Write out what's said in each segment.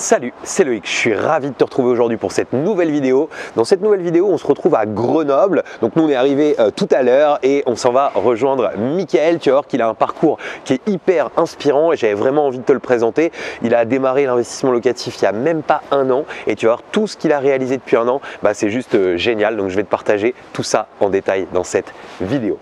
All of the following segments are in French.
Salut, c'est Loïc, je suis ravi de te retrouver aujourd'hui pour cette nouvelle vidéo. Dans cette nouvelle vidéo, on se retrouve à Grenoble. Donc nous, on est arrivé tout à l'heure et on s'en va rejoindre Mickaël. Tu vas voir qu'il a un parcours qui est hyper inspirant et j'avais vraiment envie de te le présenter. Il a démarré l'investissement locatif il n'y a même pas un an et tu vas voir tout ce qu'il a réalisé depuis un an. C'est juste génial. Donc je vais te partager tout ça en détail dans cette vidéo.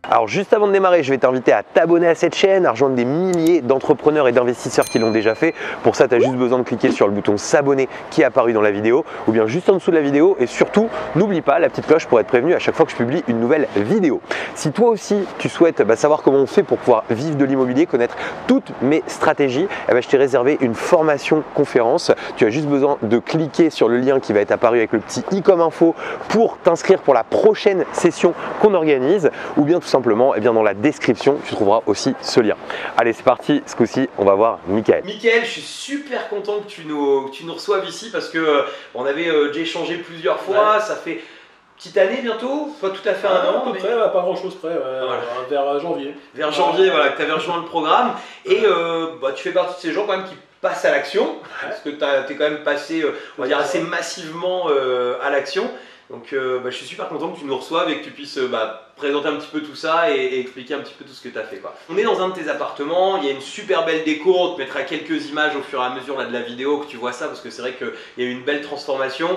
Alors juste avant de démarrer, je vais t'inviter à t'abonner à cette chaîne, à rejoindre des milliers d'entrepreneurs et d'investisseurs qui l'ont déjà fait. Pour ça, tu as juste besoin de cliquer sur le bouton s'abonner qui est apparu dans la vidéo ou bien juste en dessous de la vidéo. Et surtout, n'oublie pas la petite cloche pour être prévenu à chaque fois que je publie une nouvelle vidéo. Si toi aussi, tu souhaites savoir comment on fait pour pouvoir vivre de l'immobilier, connaître toutes mes stratégies, je t'ai réservé une formation conférence. Tu as juste besoin de cliquer sur le lien qui va être apparu avec le petit i comme info pour t'inscrire pour la prochaine session qu'on organise ou bien tout simplement dans la description, tu trouveras aussi ce lien. Allez, c'est parti, ce coup-ci, on va voir Mickaël. Mickaël, je suis super content que tu nous reçoives ici parce que on avait déjà échangé plusieurs fois, ça fait petite année bientôt, pas tout à fait un an. À peu près, pas grand chose près, voilà. Vers janvier. Vers janvier, voilà, que tu avais rejoint le programme et tu fais partie de ces gens quand même qui passent à l'action, parce que tu es quand même passé, on va dire, assez massivement à l'action. Donc je suis super content que tu nous reçoives et que tu puisses présenter un petit peu tout ça et expliquer un petit peu tout ce que tu as fait, quoi. On est dans un de tes appartements, il y a une super belle déco, on te mettra quelques images au fur et à mesure de la vidéo que tu vois ça parce que c'est vrai qu'il y a eu une belle transformation,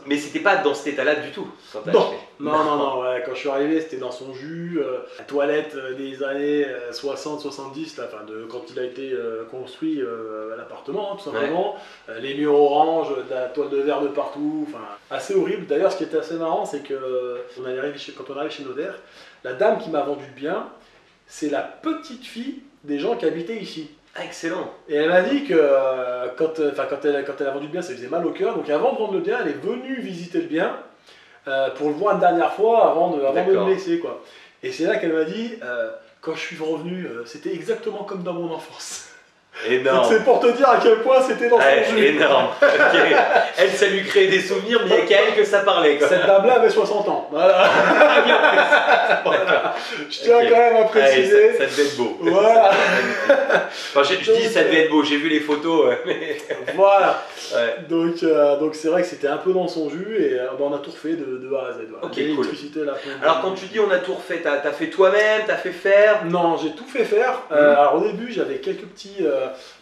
mais c'était pas dans cet état-là du tout quand tu as acheté. Non, ouais, quand je suis arrivé c'était dans son jus, la toilette des années 60-70, quand il a été construit à l'appartement, tout simplement, les murs orange, de la toile de verre de partout, assez horrible. D'ailleurs, ce qui était assez marrant, c'est que quand on arrive chez Notaire, la dame qui m'a vendu le bien, c'est la petite fille des gens qui habitaient ici. Ah, excellent. Et elle m'a dit que quand elle a vendu le bien, ça lui faisait mal au cœur. Donc avant de vendre le bien, elle est venue visiter le bien pour le voir une dernière fois avant de me laisser, quoi. Et c'est là qu'elle m'a dit, quand je suis revenu, c'était exactement comme dans mon enfance. Énorme. C'est pour te dire à quel point c'était dans son jus. Énorme. Okay. Elle, ça lui créait des souvenirs, mais il n'y a qu'à elle que ça parlait, quoi. Cette dame-là avait 60 ans. Voilà. Je tiens quand même à préciser. Ça devait être beau. Voilà. Je dis ça devait être beau, j'ai vu les photos. Mais... Voilà. Donc c'est vrai que c'était un peu dans son jus et on a tout refait de A à Z. Voilà. Ok, cool. La alors quand tu dis on a tout refait, t'as fait toi-même, t'as fait faire? Non, j'ai tout fait faire. Alors au début j'avais quelques petits...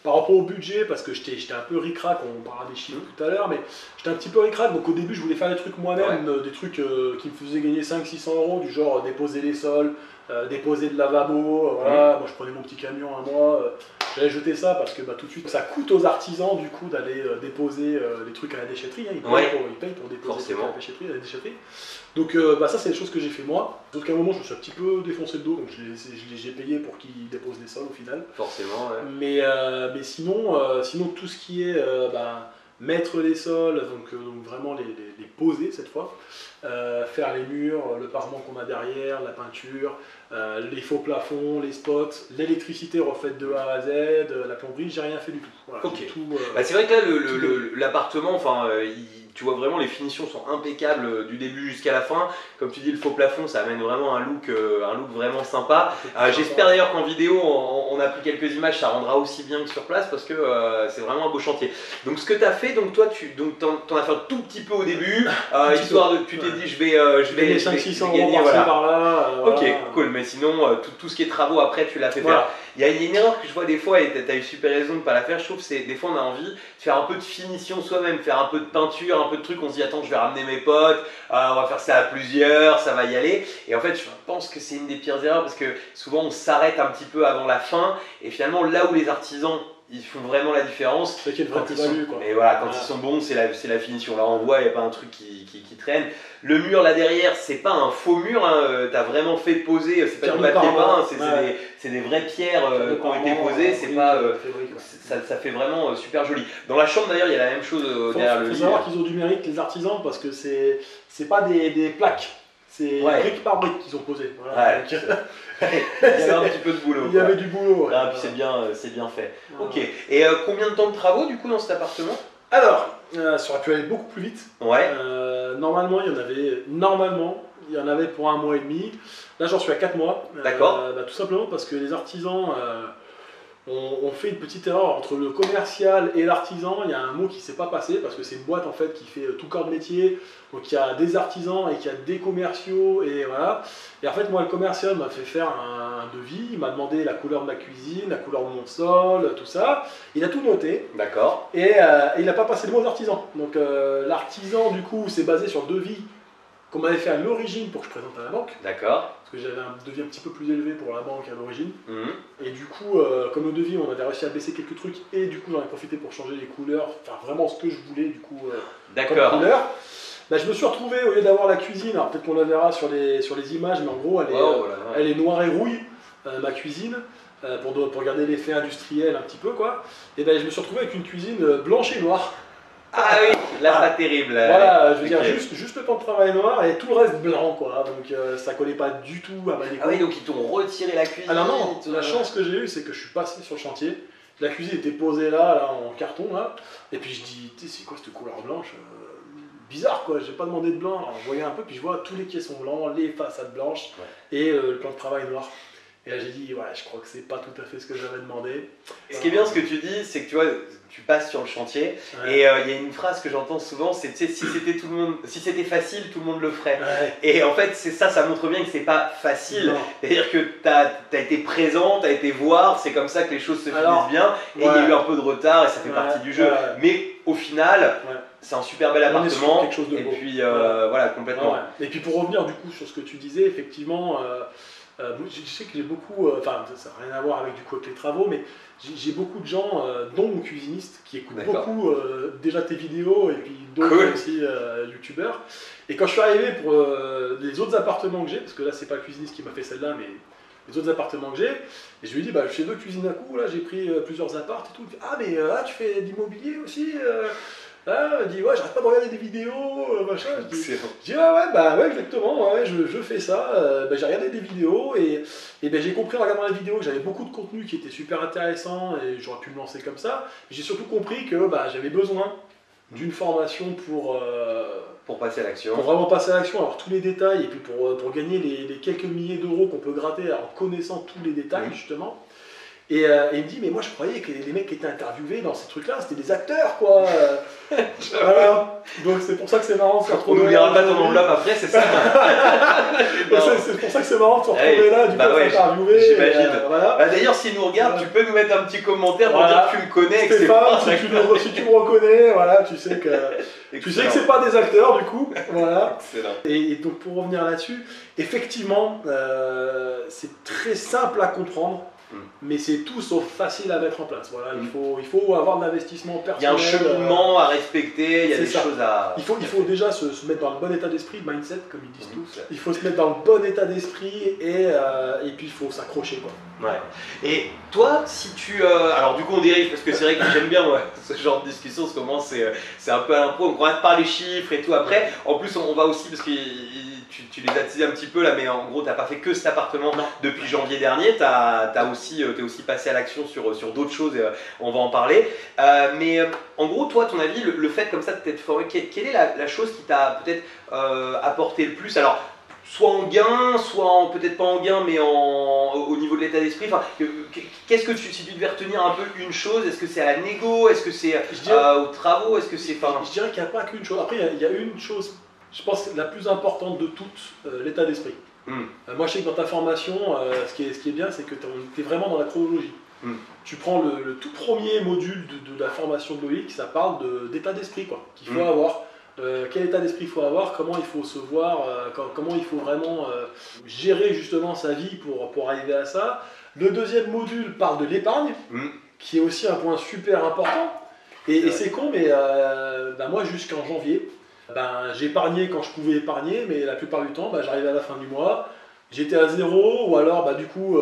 par rapport au budget, parce que j'étais un peu ric-rac, on parlera des chiffres tout à l'heure, mais j'étais un petit peu ric-rac, donc au début je voulais faire des trucs moi-même, des trucs qui me faisaient gagner 500-600 €, du genre déposer les sols, déposer le lavabo, voilà. Moi je prenais mon petit camion à moi, j'allais jeter ça parce que tout de suite ça coûte aux artisans du coup d'aller déposer les trucs à la déchetterie, ils payent pour déposer à la déchetterie. Donc ça c'est des choses que j'ai fait moi, sauf qu'à un moment je me suis un petit peu défoncé le dos, donc j'ai payé pour qu'ils déposent les sols au final. Forcément, ouais. Mais sinon tout ce qui est mettre les sols, donc vraiment les poser cette fois, faire les murs, le parement qu'on a derrière, la peinture, les faux plafonds, les spots, l'électricité refaite de A à Z, la plomberie, j'ai rien fait du tout. Voilà, ok. C'est vrai que là l'appartement, tu vois vraiment les finitions sont impeccables du début jusqu'à la fin. Comme tu dis, le faux plafond, ça amène vraiment un look vraiment sympa. J'espère d'ailleurs qu'en vidéo, on a pris quelques images, ça rendra aussi bien que sur place parce que c'est vraiment un beau chantier. Donc ce que tu as fait, donc toi, t'en as fait un tout petit peu au début, histoire de, tu t'es dit, je vais 500-600 gagner, € par là. Ok, cool, mais sinon, tout ce qui est travaux après, tu l'as fait faire. Il y a une erreur que je vois des fois, et tu as eu super raison de ne pas la faire, je trouve, c'est des fois on a envie de faire un peu de finition soi-même, faire un peu de peinture, un peu de trucs, on se dit attends je vais ramener mes potes, on va faire ça à plusieurs, ça va y aller. Et en fait je pense que c'est une des pires erreurs parce que souvent on s'arrête un petit peu avant la fin et finalement là où les artisans ils font vraiment la différence. C'est qu'il y a une vraie plus-value, quoi. Et voilà, quand ils sont bons, c'est la finition. Là, on voit, il n'y a pas un truc qui traîne. Le mur là derrière, c'est pas un faux mur, hein. Tu as vraiment fait poser, c'est pas du papier peint, c'est des vraies pierres qui ont été posées. C'est pas, ça fait vraiment super joli. Dans la chambre d'ailleurs, il y a la même chose derrière le lit. Il faut savoir qu'ils ont du mérite, les artisans, parce que c'est pas des plaques. C'est brique par brique qu'ils ont posé. Voilà. Donc, il y avait un petit peu de boulot. Il y avait du boulot. Puis c'est bien fait. Ok. Et combien de temps de travaux du coup dans cet appartement? Alors, ça aurait pu aller beaucoup plus vite. Ouais. Normalement, il y en avait pour 1 mois et demi. Là, j'en suis à 4 mois. D'accord. Tout simplement parce que les artisans ont fait une petite erreur entre le commercial et l'artisan. Il y a un mot qui ne s'est pas passé parce que c'est une boîte en fait qui fait tout corps de métier. Donc il y a des artisans et qu'il y a des commerciaux et voilà. Et en fait, moi, le commercial m'a fait faire un devis. Il m'a demandé la couleur de ma cuisine, la couleur de mon sol, tout ça. Il a tout noté. D'accord. Et il n'a pas passé le mot d'artisan. Donc l'artisan, du coup, s'est basé sur le devis qu'on m'avait fait à l'origine pour que je présente à la banque. D'accord. Parce que j'avais un devis un petit peu plus élevé pour la banque à l'origine. Mhm. Et du coup, comme le devis, on avait réussi à baisser quelques trucs. Et du coup, j'en ai profité pour changer les couleurs. Enfin, vraiment ce que je voulais, du coup, comme D'accord. couleur. Bah, je me suis retrouvé, au lieu d'avoir la cuisine, alors peut-être qu'on la verra sur les images, mais en gros, elle est noire et rouille, ma cuisine. Pour garder l'effet industriel un petit peu, quoi. Et ben, je me suis retrouvé avec une cuisine blanche et noire. Ah oui, là, pas terrible. Voilà, je veux dire, Ok. juste le temps de travail noir et tout le reste blanc, quoi. Donc ça collait pas du tout à ma déco. Ah oui, donc ils t'ont retiré la cuisine. Ah non, la chance que j'ai eue, c'est que je suis passé sur le chantier. La cuisine était posée là en carton, là. Et puis je dis, tu sais, c'est quoi cette couleur blanche bizarre, quoi. J'ai pas demandé de blanc. Alors je voyais un peu, puis je vois tous les caissons blancs, les façades blanches et le plan de travail noir. Et là j'ai dit, ouais, je crois que c'est pas tout à fait ce que j'avais demandé. Ce qui est bien, ce que tu dis, c'est que tu vois, tu passes sur le chantier et il y a une phrase que j'entends souvent, c'est tu sais, si c'était facile, tout le monde le ferait. Ouais. Et en fait, c'est ça, ça montre bien que c'est pas facile. Non. C'est-à-dire que tu as été présent, tu as été voir, c'est comme ça que les choses se finissent bien. Et il y a eu un peu de retard et ça fait partie du jeu. Mais au final, c'est un super bel On est sur appartement. quelque chose de Et beau. puis voilà, complètement. Et puis pour revenir du coup sur ce que tu disais, effectivement, je sais que j'ai beaucoup, enfin ça n'a rien à voir avec les travaux, mais j'ai beaucoup de gens, dont mon cuisiniste, qui écoutent beaucoup déjà tes vidéos et puis d'autres aussi youtubeurs. Et quand je suis arrivé pour les autres appartements que j'ai, parce que là c'est pas le cuisiniste qui m'a fait celle-là, mais les autres appartements que j'ai, et je lui ai dit, bah, je fais 2 cuisines à coup, là j'ai pris plusieurs apparts et tout. Il fait, ah mais tu fais de l'immobilier aussi il dit, ouais, j'arrête pas de regarder des vidéos, machin. Je dis, ouais, exactement, ouais, je fais ça. J'ai regardé des vidéos et j'ai compris en regardant la vidéo que j'avais beaucoup de contenu qui était super intéressant et j'aurais pu me lancer comme ça. J'ai surtout compris que j'avais besoin d'une formation pour passer à l'action. Pour vraiment passer à l'action, avoir tous les détails et puis pour gagner les quelques milliers d'euros qu'on peut gratter en connaissant tous les détails, justement. Et il me dit, mais moi je croyais que les mecs qui étaient interviewés dans ces trucs-là, c'était des acteurs, quoi. Voilà. Donc c'est pour ça que c'est marrant de se retrouver. On n'oubliera pas ton enveloppe après, c'est ça. C'est pour ça que c'est marrant de se retrouver là, du coup, interviewé. J'imagine. Voilà. D'ailleurs, s'ils nous regardent, tu peux nous mettre un petit commentaire pour dire que tu me connais. Stéphane, si tu me reconnais, voilà, tu sais que c'est pas des acteurs, du coup. Voilà. Excellent. Et donc pour revenir là-dessus, effectivement, c'est très simple à comprendre. Mais c'est tout sauf facile à mettre en place. Voilà, il faut avoir de l'investissement personnel. Il y a un cheminement à respecter, il y a des choses à... Il faut déjà se mettre dans le bon état d'esprit, mindset comme ils disent tous. Il faut se mettre dans le bon état d'esprit et puis il faut s'accrocher, quoi. Ouais. Et toi, si tu... alors du coup on dérive parce que c'est vrai que j'aime bien ce genre de discussion, parce que comment c'est un peu à l'impro, on va te parler chiffres et tout après. En plus on va aussi, parce que tu les as teasés un petit peu là, mais en gros tu n'as pas fait que cet appartement depuis janvier dernier, t'es aussi passé à l'action sur d'autres choses, et on va en parler. Mais en gros toi, ton avis, le fait comme ça de t'être formé, quelle est la chose qui t'a peut-être apporté le plus? Alors, soit en gain, soit peut-être pas en gain, mais au niveau de l'état d'esprit. Enfin, qu'est-ce que si tu devais retenir un peu une chose, est-ce que c'est à la négo, est-ce que c'est aux travaux, est-ce que c'est... Je dirais qu'il n'y a pas qu'une chose. Après, il y a une chose, je pense, la plus importante de toutes, l'état d'esprit. Moi, je sais que dans ta formation, ce qui est bien, c'est que tu es vraiment dans la chronologie. Tu prends le tout premier module de la formation de Loïc, ça parle d'état d'esprit, quoi, qu'il faut avoir. Quel état d'esprit il faut avoir, comment il faut se voir, comment il faut vraiment gérer justement sa vie pour arriver à ça. Le deuxième module parle de l'épargne, qui est aussi un point super important. Et c'est con, mais moi jusqu'en janvier, j'épargnais quand je pouvais épargner, mais la plupart du temps, j'arrivais à la fin du mois, j'étais à zéro, ou alors bah, du coup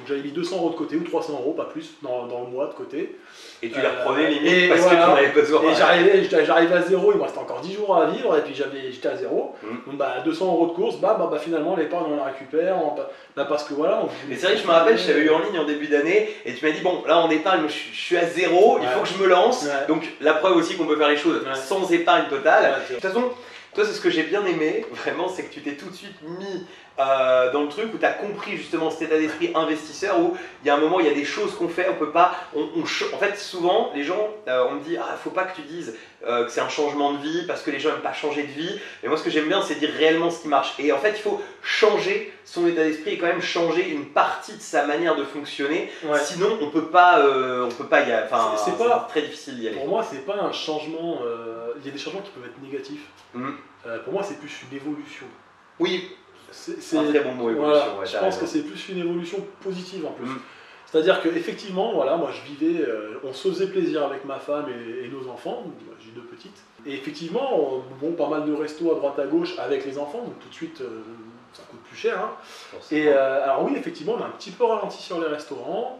j'avais mis 200 € de côté ou 300 €, pas plus, dans le mois de côté. Et tu les reprenais limite parce voilà. que tu en avais besoin. Et j'arrivais à zéro, il me restait encore 10 jours à vivre, et puis j'étais à zéro. Donc bah 200 € de course, bah finalement l'épargne on la récupère, parce que voilà. Mais c'est vrai que je me rappelle, je t'avais eu en ligne en début d'année, et tu m'as dit bon là en épargne, je suis à zéro, il faut que je me lance. Donc la preuve aussi qu'on peut faire les choses sans épargne totale. De toute façon, toi c'est ce que j'ai bien aimé, vraiment, c'est que tu t'es tout de suite mis dans le truc où tu as compris justement cet état d'esprit investisseur où il y a un moment, il y a des choses qu'on fait, on peut pas. En fait, souvent, les gens, on me dit ah, faut pas que tu dises que c'est un changement de vie parce que les gens n'aiment pas changer de vie. Mais moi, ce que j'aime bien, c'est dire réellement ce qui marche. Et en fait, il faut changer son état d'esprit et quand même changer une partie de sa manière de fonctionner. Sinon, on peut pas y aller. Enfin, c'est très difficile d'y aller. Pour moi, c'est pas un changement. Il y a des changements qui peuvent être négatifs. Pour moi, c'est plus une évolution. Oui. C'est un très bon mot, évolution. Voilà, je pense que c'est plus une évolution positive en plus. C'est-à-dire qu'effectivement, voilà, moi je vivais, on se faisait plaisir avec ma femme et nos enfants, j'ai 2 petites. Et effectivement, pas mal de restos à droite à gauche avec les enfants, donc tout de suite ça coûte plus cher. Et alors oui, effectivement, on a un petit peu ralenti sur les restaurants,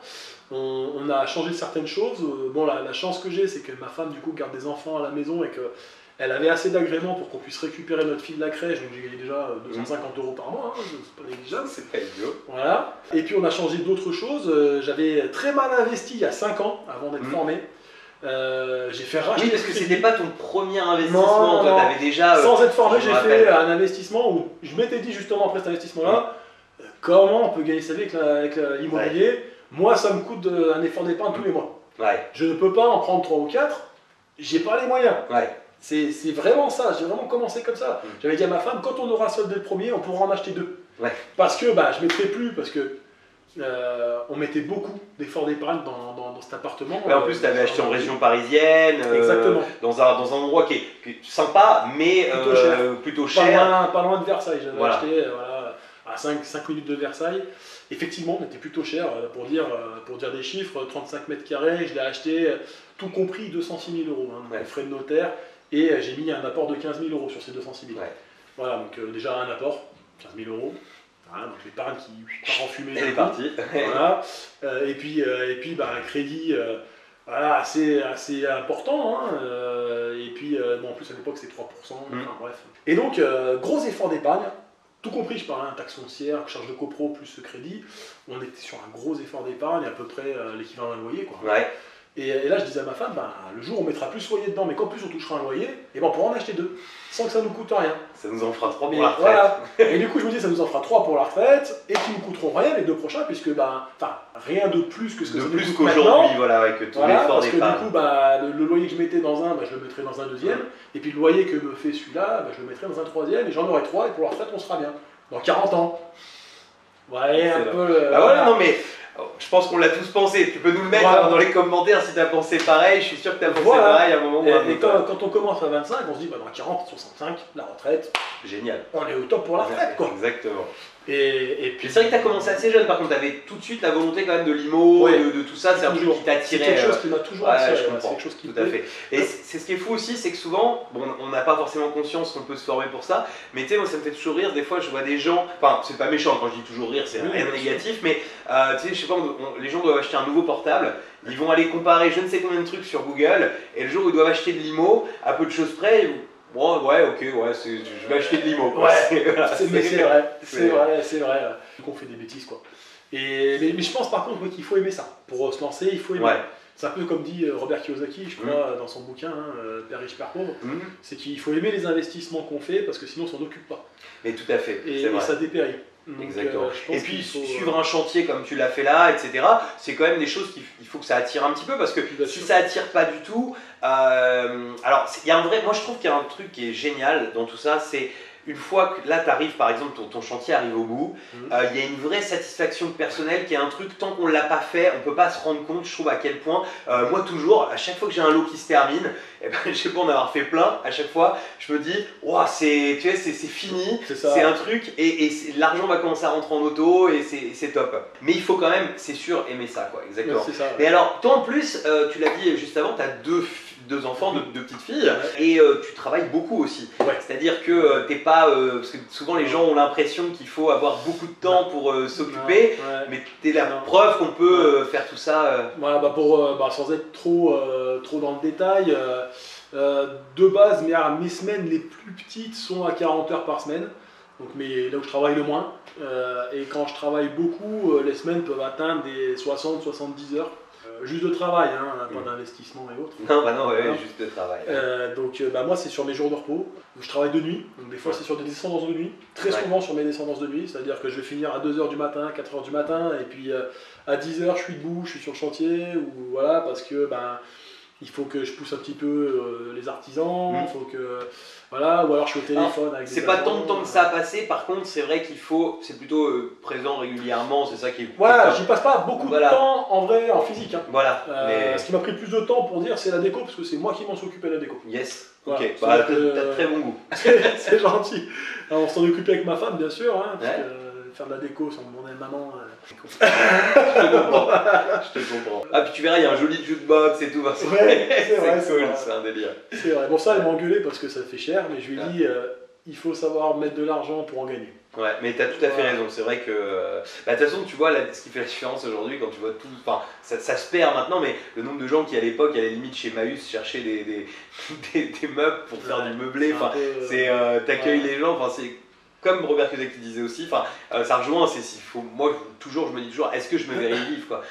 on a changé certaines choses. Bon, la chance que j'ai, c'est que ma femme du coup garde des enfants à la maison et que elle avait assez d'agréments pour qu'on puisse récupérer notre fille de la crèche, donc j'ai gagné déjà 250 € par mois, c'est pas négligeable. C'est pas idiot. Voilà. Et puis on a changé d'autres choses. J'avais très mal investi il y a 5 ans avant d'être formé. J'ai fait racheter. Oui, parce que c'était pas ton premier investissement, toi t'avais déjà. Sans être formé, j'ai fait un investissement où je m'étais dit justement après cet investissement-là, comment on peut gagner sa vie avec l'immobilier. Moi, ça me coûte un effort d'épargne tous les mois. Je ne peux pas en prendre 3 ou 4, j'ai pas les moyens. C'est vraiment ça, j'ai vraiment commencé comme ça. J'avais dit à ma femme, quand on aura soldé le premier, on pourra en acheter 2. Parce que je ne mettrai plus, parce que on mettait beaucoup d'efforts d'épargne dans cet appartement. En plus, tu avais acheté en région parisienne, dans un endroit qui est sympa, mais plutôt cher. Pas loin de Versailles, j'avais acheté à 5 minutes de Versailles. Effectivement, on était plutôt cher, pour dire des chiffres, 35 mètres carrés, je l'ai acheté, tout compris, 206 000 €, les frais de notaire. Et j'ai mis un apport de 15 000 € sur ces 206 000. Voilà, donc déjà un apport, 15 000 €. Voilà, donc l'épargne qui part en fumée. Elle est partie. Voilà. Et puis un crédit assez important. Et puis, en plus à l'époque c'était 3%. Bref. Et donc, gros effort d'épargne. Tout compris, je parlais de taxe foncière, charge de copro plus ce crédit. On était sur un gros effort d'épargne, à peu près l'équivalent d'un loyer. Et là, je disais à ma femme, le jour où on mettra plus loyer dedans, mais qu'en plus on touchera un loyer, et on pourra en acheter 2, sans que ça nous coûte rien. Ça nous en fera 3 pour la retraite. Voilà. Et du coup, je me dis, ça nous en fera 3 pour la retraite, et qui nous coûteront rien les 2 prochains, puisque, rien de plus que ce que ça nous coûte qu'aujourd'hui, que tout l'effort parce que d'épargne. du coup, le loyer que je mettais dans un, je le mettrais dans un deuxième, et puis le loyer que me fait celui-là, je le mettrai dans un troisième, et j'en aurai 3, et pour la retraite, on sera bien. Dans 40 ans. Ouais, un peu. Non mais. Je pense qu'on l'a tous pensé. Tu peux nous le mettre dans les commentaires si tu as pensé pareil. Je suis sûr que tu as pensé pareil à un moment ou à un autre. Et quand on commence à 25, on se dit dans 40, 65, la retraite. Génial. On est au top pour la retraite, quoi. Exactement. Et puis c'est vrai que tu as commencé assez jeune, par contre, tu avais tout de suite la volonté quand même de l'IMO, de tout ça, c'est un truc qui t'attirait. C'est quelque chose qui m'a toujours attiré, je comprends, quelque chose qui tout à fait. Et c'est ce qui est fou aussi, c'est que souvent, on n'a pas forcément conscience qu'on peut se former pour ça, mais tu sais, moi ça me fait toujours rire, des fois je vois des gens, enfin c'est pas méchant quand je dis toujours rire, c'est rien de négatif, mais tu sais, je sais pas, les gens doivent acheter un nouveau portable, ils vont aller comparer je ne sais combien de trucs sur Google, et le jour où ils doivent acheter de l'IMO, à peu de choses près, je vais acheter de l'IMO. C'est vrai. On fait des bêtises, quoi. Mais je pense par contre qu'il faut aimer ça. Pour se lancer, il faut aimer. C'est un peu comme dit Robert Kiyosaki, je crois, dans son bouquin, Père riche, Père pauvre. C'est qu'il faut aimer les investissements qu'on fait parce que sinon on s'en occupe pas. Mais tout à fait. Et ça dépérit. Donc, exactement. Et puis suivre un chantier comme tu l'as fait là, etc. C'est quand même des choses qu'il faut que ça attire un petit peu parce que si ça attire pas du tout, alors il y a moi je trouve qu'il y a un truc qui est génial dans tout ça, c'est une fois que là tu arrives, par exemple ton chantier arrive au bout, il y a une vraie satisfaction personnelle qui est un truc, tant qu'on ne l'a pas fait, on ne peut pas se rendre compte, je trouve, à quel point, moi toujours, à chaque fois que j'ai un lot qui se termine, je sais pas en avoir fait plein, à chaque fois, je me dis, wow, c'est fini, c'est un truc, et l'argent va commencer à rentrer en auto, et c'est top. Mais il faut quand même, c'est sûr, aimer ça, quoi, exactement. Ça, Et alors, toi en plus, tu l'as dit juste avant, tu as 2 enfants, deux petites filles, et tu travailles beaucoup aussi. Ouais. C'est-à-dire que t'es pas, parce que souvent les gens ont l'impression qu'il faut avoir beaucoup de temps pour s'occuper, mais t'es la preuve qu'on peut faire tout ça. Voilà, sans être trop dans le détail, de base, mes semaines les plus petites sont à 40 heures par semaine, donc là où je travaille le moins. Et quand je travaille beaucoup, les semaines peuvent atteindre des 60-70 heures. Juste de travail, hein, pas d'investissement et autres. Non, juste de travail. Moi, c'est sur mes jours de repos, où je travaille de nuit. Donc des fois, c'est sur des descendances de nuit. Très souvent sur mes descendances de nuit, c'est-à-dire que je vais finir à 2h du matin, 4h du matin, et puis à 10h, je suis debout, je suis sur le chantier, ou voilà, parce que il faut que je pousse un petit peu les artisans, il faut que... Voilà, ou alors je suis au téléphone avec des c'est pas agents, tant de temps que ça a passé, par contre, c'est vrai qu'il faut... C'est plutôt présent régulièrement, c'est ça qui est... Voilà, j'y passe pas beaucoup de temps, en vrai, en physique. Hein. Voilà. Ce qui m'a pris le plus de temps pour dire, c'est la déco, parce que c'est moi qui m'en suis occupé de la déco. Yes. Voilà. Ok, t'as très bon goût. C'est gentil. Alors, on s'en occupait avec ma femme, bien sûr, hein, parce que faire de la déco sans demander à maman... Je te comprends. Ah, puis tu verras, il y a un joli jukebox et tout. C'est cool, c'est un délire. C'est vrai. Bon, ça, elle m'a engueulé parce que ça fait cher, mais je lui ai dit, il faut savoir mettre de l'argent pour en gagner. Ouais, mais t'as tout à fait raison. C'est vrai que. De toute façon, tu vois, là, ce qui fait la différence aujourd'hui, quand tu vois tout. Enfin, ça se perd maintenant, mais le nombre de gens qui, à l'époque, allaient limite chez Maüs chercher des meubles pour faire du meublé. Enfin, t'accueilles les gens. Enfin, c'est. Comme Robert Kiyosaki disait aussi, ça rejoint, moi je me dis toujours, est-ce que je me verrai y vivre quoi.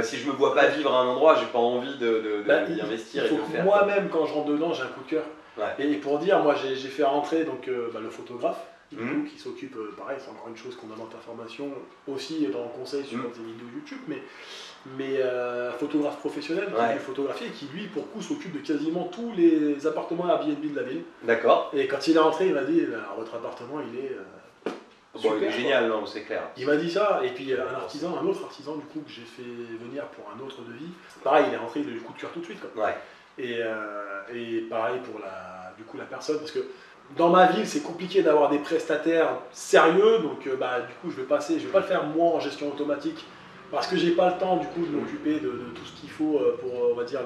Si je me vois pas vivre à un endroit, j'ai pas envie d'y investir et de le faire. Moi-même, quand je rentre dedans, j'ai un coup de cœur. Et pour dire, moi j'ai fait rentrer le photographe, qui s'occupe, pareil, c'est encore une chose qu'on a dans ta formation, aussi dans le conseil sur tes vidéos YouTube, mais photographe professionnel qui fait photographie et qui lui pour coup s'occupe de quasiment tous les appartements Airbnb de la ville. D'accord. Et quand il est rentré, il m'a dit votre appartement il est super, il est génial, non, c'est clair. Il m'a dit ça, et puis un autre artisan du coup que j'ai fait venir pour un autre devis, pareil il est rentré, il a eu le coup de cœur tout de suite quoi. Ouais. Et pareil pour la personne, parce que dans ma ville c'est compliqué d'avoir des prestataires sérieux, donc du coup je vais pas le faire moi en gestion automatique. Parce que j'ai pas le temps du coup de m'occuper de tout ce qu'il faut pour on va dire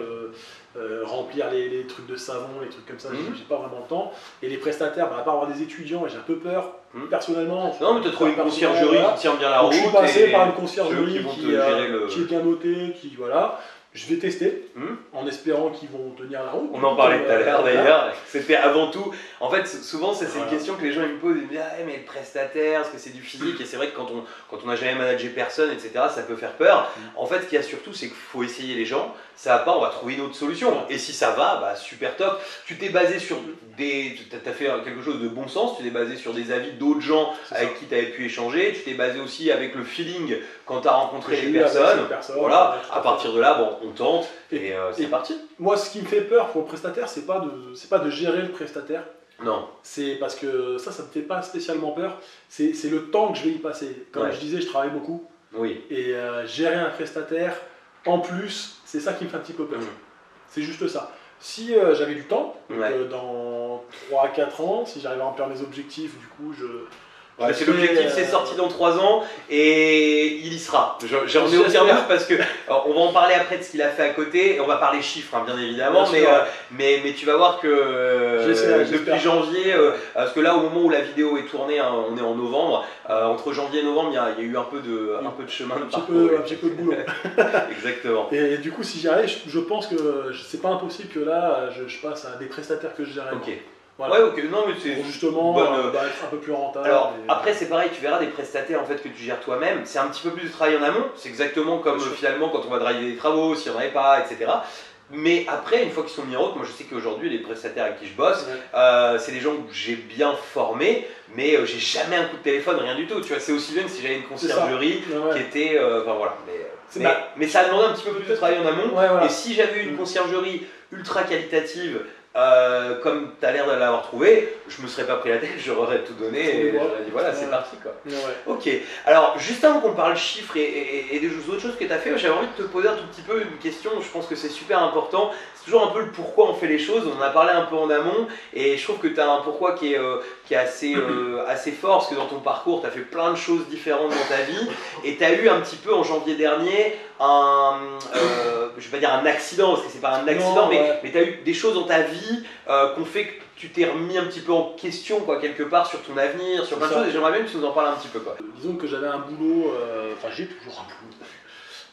remplir les trucs de savon, les trucs comme ça, j'ai pas vraiment le temps. Et les prestataires, à part avoir des étudiants, et j'ai un peu peur personnellement. Non mais tu as trouvé une conciergerie qui tient bien la route. Je suis passé par une conciergerie qui qui est bien notée, qui voilà. Je vais tester en espérant qu'ils vont tenir la route. On en parlait tout à l'heure d'ailleurs. C'était avant tout. En fait, souvent, c'est une question que les gens me posent. Ils me disent ah, mais le prestataire, est-ce que c'est du physique? Et c'est vrai que quand on n'a jamais managé personne, etc., ça peut faire peur. En fait, ce qu'il y a surtout, c'est qu'il faut essayer les gens. Ça va pas, on va trouver une autre solution. Et si ça va, super top. Tu t'es basé sur tu as fait quelque chose de bon sens. Tu t'es basé sur des avis d'autres gens avec qui tu avais pu échanger. Tu t'es basé aussi avec le feeling quand tu as rencontré les personnes. Voilà. À partir de là, on tente et c'est parti. Moi, ce qui me fait peur pour le prestataire, c'est pas de gérer le prestataire. Non. C'est parce que ça me fait pas spécialement peur. C'est le temps que je vais y passer. Comme je disais, je travaille beaucoup. Oui. Et gérer un prestataire, en plus, c'est ça qui me fait un petit peu peur. C'est juste ça. Si j'avais du temps, dans 3-4 ans, si j'arrive à remplir mes objectifs, du coup, c'est l'objectif, c'est sorti dans 3 ans et il y sera. J'en ai aucun doute parce que on va en parler après de ce qu'il a fait à côté et on va parler chiffres bien évidemment, mais tu vas voir que depuis janvier, parce que là au moment où la vidéo est tournée, on est en novembre, entre janvier et novembre il y a eu un peu de chemin de parcours. Un petit peu de boulot. Exactement. Et du coup si j'y arrive, je pense que c'est pas impossible que là je passe à des prestataires que je gère. Ok. Voilà. Ouais, ok, non, mais c'est justement être un peu plus rentable. Alors, après, c'est pareil, tu verras des prestataires en fait, que tu gères toi-même. C'est un petit peu plus de travail en amont. C'est exactement comme finalement quand on va driver des travaux, s'il n'y en avait pas, etc. Mais après, une fois qu'ils sont mis en route, moi je sais qu'aujourd'hui, les prestataires avec qui je bosse, c'est des gens que j'ai bien formés, mais j'ai jamais un coup de téléphone, rien du tout. Tu vois, c'est aussi bien que si j'avais une conciergerie qui était. Voilà. Mais ça a demandé un petit peu plus de travail en amont. Et si j'avais une conciergerie ultra qualitative, comme tu as l'air de l'avoir trouvé, je me serais pas pris la tête, j'aurais tout donné et j'aurais dit voilà, c'est parti quoi. Ouais. Ok, alors juste avant qu'on parle chiffres et des autres choses que tu as fait, j'avais envie de te poser un tout petit peu une question, je pense que c'est super important. C'est toujours un peu le pourquoi on fait les choses, on en a parlé un peu en amont et je trouve que tu as un pourquoi qui est assez fort parce que dans ton parcours, tu as fait plein de choses différentes dans ta vie et tu as eu un petit peu en janvier dernier je vais pas dire un accident parce que c'est pas un accident, mais tu as eu des choses dans ta vie qu'on fait que tu t'es remis un petit peu en question quoi, quelque part sur ton avenir, sur plein de choses et j'aimerais bien que tu nous en parles un petit peu quoi. Disons que j'avais un boulot, enfin j'ai toujours un boulot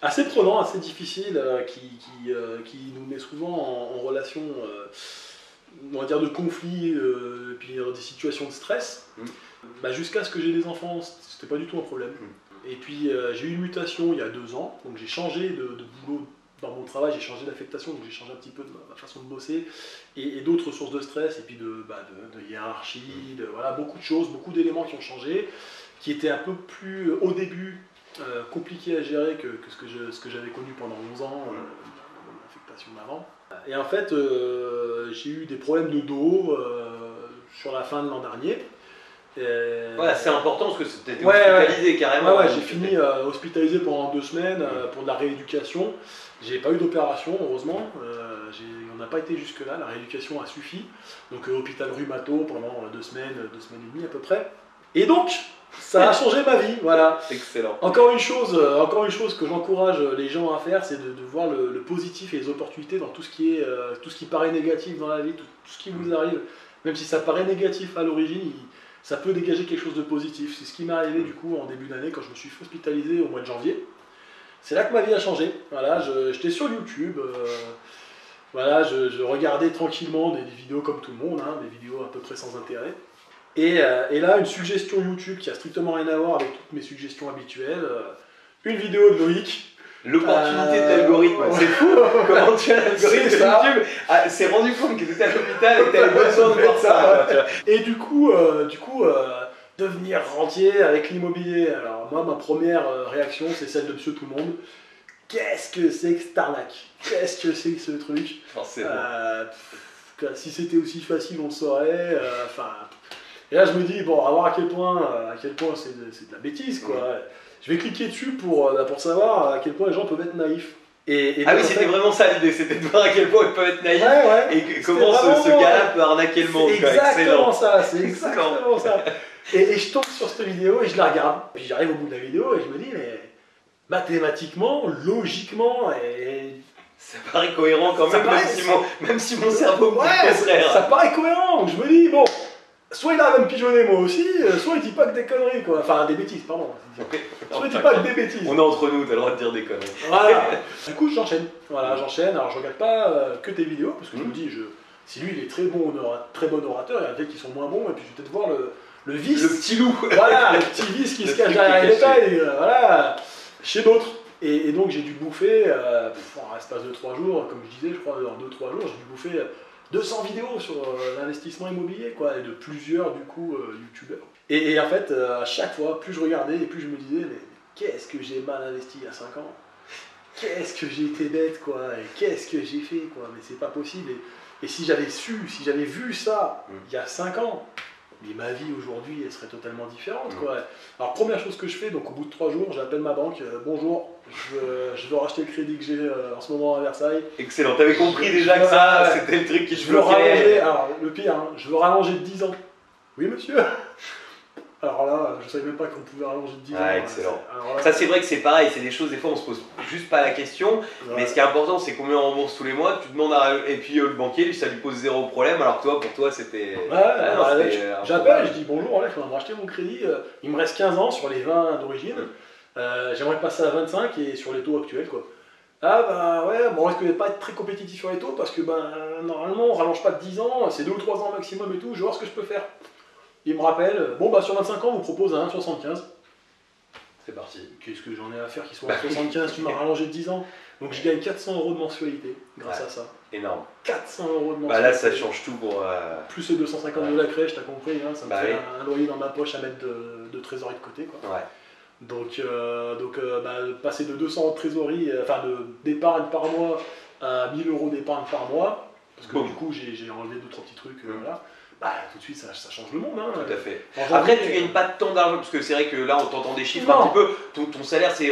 assez prenant, assez difficile, qui nous met souvent en relation, on va dire de conflit, et puis des situations de stress. Jusqu'à ce que j'ai des enfants, c'était pas du tout un problème. Et puis j'ai eu une mutation il y a 2 ans, donc j'ai changé de boulot dans mon travail, j'ai changé d'affectation, donc j'ai changé un petit peu de ma façon de bosser et d'autres sources de stress et puis de hiérarchie, voilà, beaucoup de choses, beaucoup d'éléments qui ont changé, qui étaient un peu plus au début compliqués à gérer que ce que j'avais connu pendant 11 ans, mon affectation d'avant. Et en fait, j'ai eu des problèmes de dos sur la fin de l'an dernier. Ouais, c'est important parce que tu étais hospitalisé carrément. J'ai fini hospitalisé pendant 2 semaines pour de la rééducation. J'ai pas eu d'opération, heureusement. On n'a pas été jusque-là, la rééducation a suffi. Donc hôpital rhumato pendant 2 semaines et demie à peu près. Et donc, ça a changé ma vie, voilà. Excellent. Encore une chose que j'encourage les gens à faire, c'est de voir le positif et les opportunités dans tout ce qui paraît négatif dans la vie, tout ce qui vous arrive. Même si ça paraît négatif à l'origine, ça peut dégager quelque chose de positif. C'est ce qui m'est arrivé du coup en début d'année quand je me suis hospitalisé au mois de janvier. C'est là que ma vie a changé. Voilà, j'étais sur YouTube, voilà, je regardais tranquillement des vidéos comme tout le monde, hein, des vidéos à peu près sans intérêt. Et là, une suggestion YouTube qui a strictement rien à voir avec toutes mes suggestions habituelles, une vidéo de Loïc. L'opportunité de l'algorithme, c'est fou comment tu as l'algorithme de YouTube s'est rendu compte que tu étais à l'hôpital et que tu avais besoin de voir ça. Et du coup, devenir rentier avec l'immobilier. Alors moi, ma première réaction, c'est celle de Monsieur Tout-le-Monde. Qu'est-ce que c'est que cette arnaque? Qu'est-ce que c'est que ce truc? Si c'était aussi facile, on le saurait. Et là, je me dis, bon, à voir à quel point c'est de la bêtise, quoi. Je vais cliquer dessus pour savoir à quel point les gens peuvent être naïfs. Et oui, c'était vraiment ça l'idée, c'était de voir à quel point ils peuvent être naïfs et comment ce gars-là peut arnaquer le monde. C'est exactement ça, c'est exactement ça. Et je tombe sur cette vidéo et je la regarde. Puis j'arrive au bout de la vidéo et je me dis, mais mathématiquement, logiquement, ça paraît cohérent quand même, même si mon cerveau me dit le contraire. Ça paraît cohérent, donc je me dis, bon, soit il arrive à me pigeonner moi aussi, soit il dit pas que des conneries, quoi. Enfin, des bêtises, pardon. Soit il dit pas que des bêtises. On est entre nous, t'as le droit de dire des conneries. Voilà. Du coup, j'enchaîne. Voilà, j'enchaîne. Alors, je regarde pas que tes vidéos, parce que je me dis, si lui, il est très bon orateur, il y en a peut-être qui sont moins bons, et puis je vais peut-être voir le vice. Le petit loup. Voilà, le petit vice qui se cache derrière les détails, voilà, chez d'autres. Et donc, j'ai dû bouffer, en l'espace de 3 jours, comme je disais, je crois, en 2-3 jours, j'ai dû bouffer 200 vidéos sur l'investissement immobilier, quoi, et de plusieurs, du coup, youtubeurs. Et en fait, à chaque fois, plus je regardais, et plus je me disais, mais qu'est-ce que j'ai mal investi il y a 5 ans? Qu'est-ce que j'ai été bête, quoi, et qu'est-ce que j'ai fait, quoi, mais c'est pas possible. Et si j'avais vu ça il y a 5 ans, mais ma vie aujourd'hui, elle serait totalement différente, quoi. Alors, première chose que je fais, donc au bout de 3 jours, j'appelle ma banque, bonjour, je veux racheter le crédit que j'ai en ce moment à Versailles. Excellent, t'avais compris déjà que ça, c'était le truc qui te bloquait. Alors, le pire, hein, je veux rallonger de 10 ans. Oui, monsieur. Alors là, je savais même pas qu'on pouvait rallonger de 10 ans. Excellent. Ça, c'est vrai que c'est pareil, c'est des choses, des fois, on se pose juste pas la question. Mais ce qui est important, c'est combien on rembourse tous les mois. Tu demandes et puis le banquier, lui, ça lui pose 0 problème. Alors que toi, pour toi, c'était. J'appelle, je dis bonjour, là, je viens de racheter mon crédit. Il me reste 15 ans sur les 20 d'origine. J'aimerais passer à 25 et sur les taux actuels, quoi. Ah ouais, bon, on risque de pas être très compétitif sur les taux parce que normalement, on rallonge pas de 10 ans, c'est 2 ou 3 ans maximum et tout. Je vais voir ce que je peux faire. Il me rappelle, bon sur 25 ans, on vous propose à 1,75. C'est parti. Qu'est-ce que j'en ai à faire qui soit à 1,75? Tu m'as rallongé de 10 ans. Donc je gagne 400 € de mensualité grâce à ça. Énorme. 400 € de mensualité. Là, ça change tout pour. Plus les 250 de la crèche, t'as compris, hein, ça me fait un loyer dans ma poche à mettre de trésorerie de côté, quoi. Ouais. Donc passer de 200 € de trésorerie, d'épargne par mois à 1000 € d'épargne par mois, parce que du coup j'ai enlevé 2-3 petits trucs, voilà. Bah tout de suite ça change le monde. Hein. Tout à fait. Après tu gagnes pas tant d'argent, parce que c'est vrai que là on t'entend des chiffres un petit peu, ton salaire c'est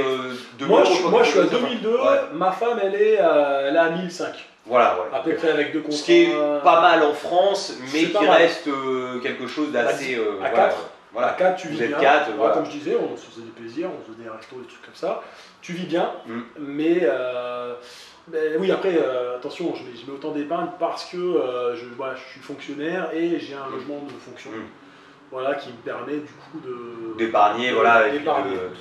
2000 moi, euros. Moi je suis à 2002, ma femme elle est à 1005. Voilà, à peu près avec 2 contrats. Ce qui est pas mal en France, mais qui reste quelque chose d'assez... à 4. Voilà. À 4, tu vis bien. 4, voilà. Comme je disais, on se faisait des plaisirs, on se faisait des restos, des trucs comme ça. Tu vis bien, mais oui, après, attention, je mets autant d'épargne parce que je suis fonctionnaire et j'ai un logement de fonction. Voilà, qui me permet du coup d'épargner, voilà, tout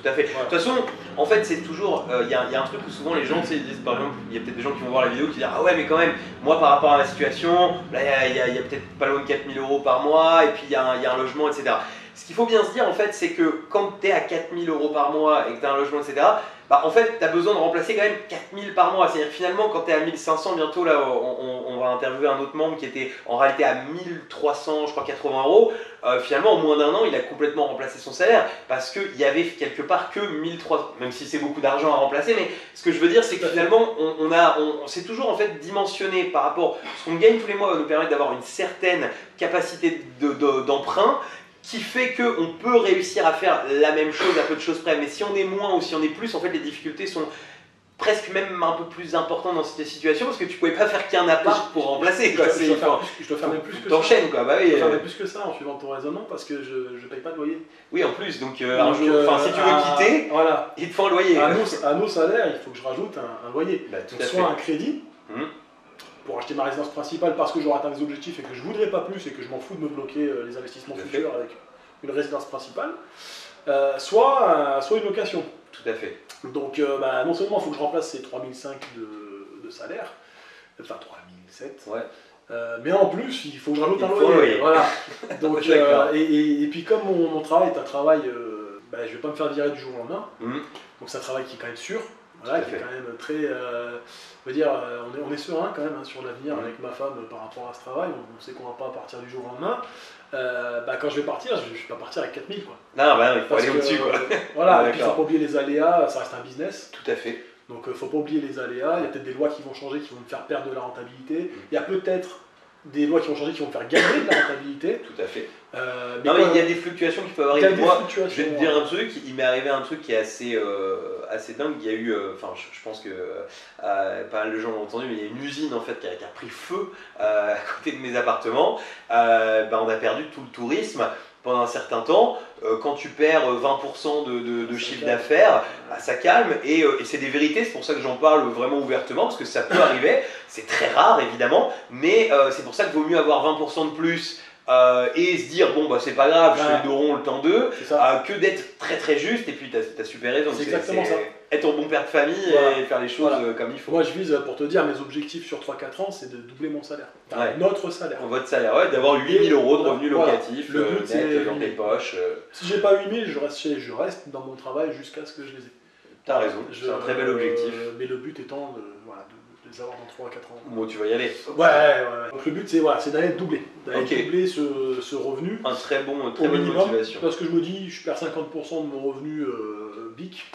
à fait. Voilà. De toute façon, en fait, c'est toujours, il y a un truc où souvent les gens, tu sais, ils disent, par exemple, il y a peut-être des gens qui vont voir la vidéo qui disent, ah ouais, mais quand même, moi par rapport à ma situation, là, il y a peut-être pas loin de 4000 euros par mois, et puis il y a un logement, etc. Ce qu'il faut bien se dire, en fait, c'est que quand tu es à 4000 euros par mois et que tu as un logement, etc., bah, en fait, tu as besoin de remplacer quand même 4000 par mois. C'est-à-dire finalement, quand tu es à 1500, bientôt, là, on va interviewer un autre membre qui était en réalité à 1300, je crois, 80 euros. Finalement, en moins d'un an, il a complètement remplacé son salaire parce qu'il y avait quelque part que 1300, même si c'est beaucoup d'argent à remplacer. Mais ce que je veux dire, c'est que finalement, on s'est toujours en fait dimensionné par rapport à ce qu'on gagne tous les mois, va nous permettre d'avoir une certaine capacité d'emprunt, qui fait qu'on peut réussir à faire la même chose à peu de choses près. Mais si on est moins ou si on est plus, en fait, les difficultés sont presque même un peu plus importantes dans cette situation parce que tu ne pouvais pas faire qu'un appart pour remplacer. Je dois faire même plus que ça. T'enchaînes quoi, bah oui. Je dois faire même plus que ça en suivant ton raisonnement parce que je ne paye pas de loyer. Oui, en plus, donc un jour, si tu veux quitter, voilà. il te faut un loyer. À nos salaires, il faut que je rajoute un loyer. Bah, donc, soit un crédit. Pour acheter ma résidence principale parce que j'aurai atteint des objectifs et que je voudrais pas plus et que je m'en fous de me bloquer les investissements futurs avec une résidence principale, soit une location. Tout à fait. Donc non seulement il faut que je remplace ces 3005 de salaire, enfin 3007, mais en plus il faut que je rajoute un loyer. Voilà. Donc, et puis comme mon travail est un travail, je vais pas me faire virer du jour au lendemain, donc c'est un travail qui est quand même sûr. Voilà, qui est quand même très. On va dire, on est serein quand même sur l'avenir avec ma femme par rapport à ce travail. On sait qu'on va pas partir du jour au lendemain. Quand je vais partir, je vais pas partir avec 4000 quoi. Non, il faut aller au-dessus quoi. Voilà, et puis il faut pas oublier les aléas, ça reste un business. Tout à fait. Donc faut pas oublier les aléas. Il y a peut-être des lois qui vont changer, qui vont me faire perdre de la rentabilité. Il y a peut-être des lois qui vont changer, qui vont me faire gagner de la rentabilité. Tout à fait. Mais il y a des fluctuations qui peuvent arriver. Moi, je vais te dire un truc, il m'est arrivé un truc qui est assez dingue. Il y a eu, je pense que pas mal de gens l'ont entendu, mais il y a une usine en fait qui a pris feu à côté de mes appartements. On a perdu tout le tourisme pendant un certain temps. Quand tu perds 20% de chiffre d'affaires, ça calme et c'est des vérités. C'est pour ça que j'en parle vraiment ouvertement parce que ça peut arriver. C'est très rare évidemment, mais c'est pour ça qu'il vaut mieux avoir 20% de plus. Et se dire bon c'est pas grave, je fais le dos rond le temps d'eux, que d'être très très juste. Et puis t'as super raison, c'est exactement ça. Être un bon père de famille et faire les choses comme il faut. Moi je vise, pour te dire, mes objectifs sur 3-4 ans, c'est de doubler mon salaire, notre salaire. Votre salaire, d'avoir 8000 euros de revenus locatifs le but, c'est dans tes poches. Si j'ai pas 8000, je reste dans mon travail jusqu'à ce que je les ai. T'as raison, c'est un très bel objectif. Mais le but étant de les avoir dans 3 à 4 ans. Bon, tu vas y aller. Ouais. Donc le but c'est d'aller doubler. Doubler ce revenu. Très bonne motivation. Parce que je me dis, je perds 50% de mon revenu BIC.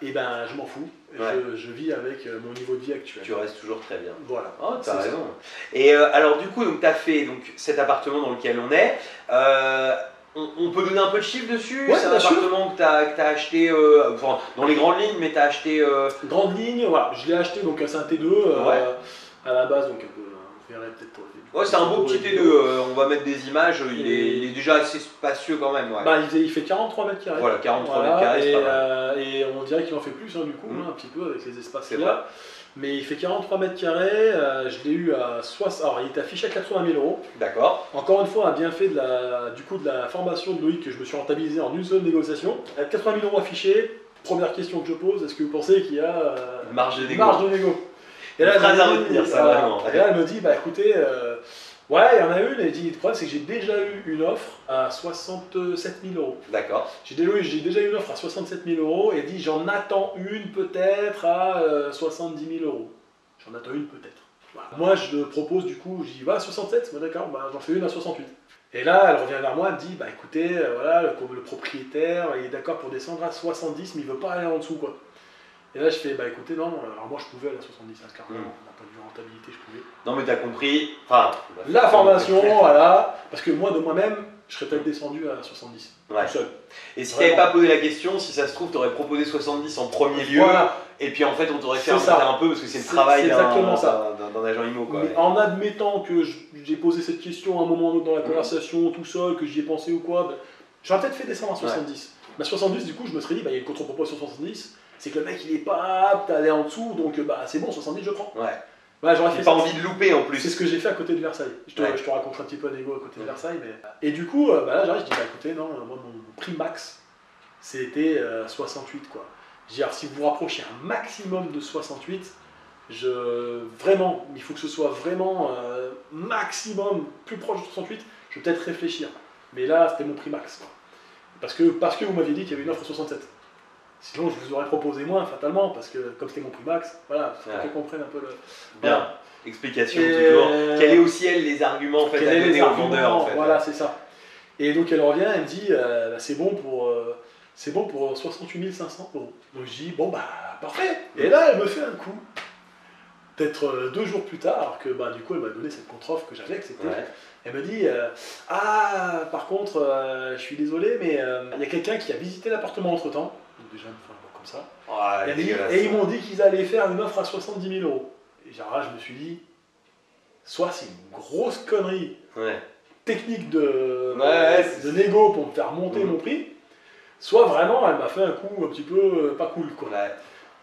Et je m'en fous. Je vis avec mon niveau de vie actuel. Tu restes toujours très bien. Voilà. T'as raison. Et alors du coup, tu as fait cet appartement dans lequel on est. On peut donner un peu de chiffre dessus. C'est un appartement que tu as acheté dans les grandes lignes, mais tu as acheté. Grandes lignes, voilà. Je l'ai acheté donc à Saint-T2 à la base, donc on verrait peut-être. C'est un beau petit T2, on va mettre des images, il est déjà assez spacieux quand même. Il fait 43 mètres carrés. Voilà, 43 mètres carrés, c'est pas mal. Et on dirait qu'il en fait plus du coup, un petit peu avec les espaces qu'il y a. Mais il fait 43 mètres carrés, je l'ai eu à 60. Alors il est affiché à 80 000 euros. D'accord. Encore une fois, un bienfait de la formation de Loïc que je me suis rentabilisé en une seule négociation. À 80 000 euros affichés, première question que je pose, est-ce que vous pensez qu'il y a marge de négo? Et là, phrase à retenir, ça vraiment. Et là, elle me dit, écoutez, il y en a une. Elle dit, le problème, c'est que j'ai déjà eu une offre à 67 000 euros. D'accord. J'ai déjà eu une offre à 67 000 euros et elle dit, j'en attends une peut-être à 70 000 euros. J'en attends une peut-être. Voilà. Moi, je propose du coup, je dis, 67, d'accord, j'en fais une à 68. Et là, elle revient vers moi, elle me dit, écoutez, le propriétaire, il est d'accord pour descendre à 70, mais il veut pas aller en dessous, quoi. Et là, je fais, bah écoutez, non, alors moi je pouvais aller à 70, hein, clairement, on n'a pas de rentabilité, je pouvais. Non, mais t'as compris. Enfin, la formation, voilà, parce que moi, de moi-même, je serais peut-être descendu à 70, tout seul. Et si t'avais pas posé la question, si ça se trouve, t'aurais proposé 70 en premier lieu. Voilà. Et puis en fait, on t'aurait fait un peu parce que c'est le travail d'un agent IMO. Quoi, en admettant que j'ai posé cette question à un moment ou autre dans la conversation, tout seul, que j'y ai pensé ou quoi, ben, j'aurais peut-être fait descendre à 70. Mais 70, du coup, je me serais dit, bah, il y a une contre-proposition sur 70, c'est que le mec il est pas apte à aller en dessous, donc bah, c'est bon, 70 je prends. Ouais, j'aurais pas envie de louper en plus. C'est ce que j'ai fait à côté de Versailles. Je te raconterai un petit peu un égo à côté de Versailles. Mais... Et du coup, bah, là j'arrive, je dis, bah écoutez, non, moi mon prix max, c'était 68 quoi. Je dis, alors si vous vous rapprochez un maximum de 68, vraiment, il faut que ce soit vraiment maximum plus proche de 68, je vais peut-être réfléchir. Mais là, c'était mon prix max. Quoi. Parce que vous m'aviez dit qu'il y avait une offre à 67. Sinon, je vous aurais proposé moins, fatalement, parce que comme c'était mon prix max, voilà, il faut qu'on comprenne un peu le... Bien, explication toujours. Quels est aussi, elle, les arguments en fait, à donner aux vendeurs en fait. Voilà, c'est ça. Et donc, elle revient, elle me dit, bah, c'est bon pour 68 500 €. Donc, je dis, bon, bah, parfait. Et là, elle me fait un coup. Peut-être 2 jours plus tard, alors que bah, du coup, elle m'a donné cette contre-offre que j'avais acceptée. Elle me dit, ah, par contre, je suis désolé, mais il y a quelqu'un qui a visité l'appartement entre-temps. Donc déjà, comme ça. Et ils m'ont dit qu'ils allaient faire une offre à 70 000 €. Et genre là, je me suis dit, soit c'est une grosse connerie technique de négo pour me faire monter mon prix, soit vraiment, elle m'a fait un coup un petit peu pas cool. Quoi.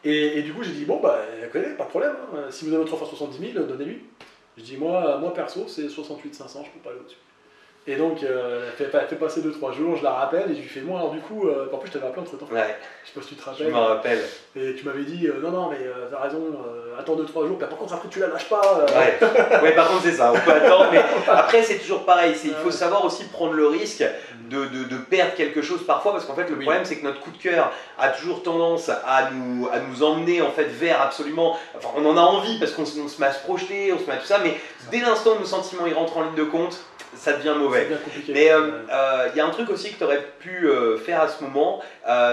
Et du coup, j'ai dit, bon, bah, écoutez, pas de problème, hein. Si vous avez votre offre à 70 000, donnez-lui. Je dis, moi perso, c'est 68 500, je peux pas aller au-dessus. Et donc, elle fait passer 2-3 jours, je la rappelle et je lui fais, moi, alors du coup, en plus, je t'avais appelé entre temps. Je sais pas si tu te rappelles. Je me rappelle. Et tu m'avais dit, non, mais t'as raison, attends 2-3 jours, par contre, après, tu la lâches pas. Ouais, par contre, c'est ça, on peut attendre, mais après, c'est toujours pareil. Il faut savoir aussi prendre le risque de perdre quelque chose parfois, parce qu'en fait, le problème, c'est que notre coup de cœur a toujours tendance à nous emmener en fait vers absolument. Enfin, on en a envie parce qu'on se met à se projeter, on se met à tout ça, mais dès l'instant où nos sentiments ils rentrent en ligne de compte, ça devient mauvais. Mais il y a un truc aussi que tu aurais pu faire à ce moment,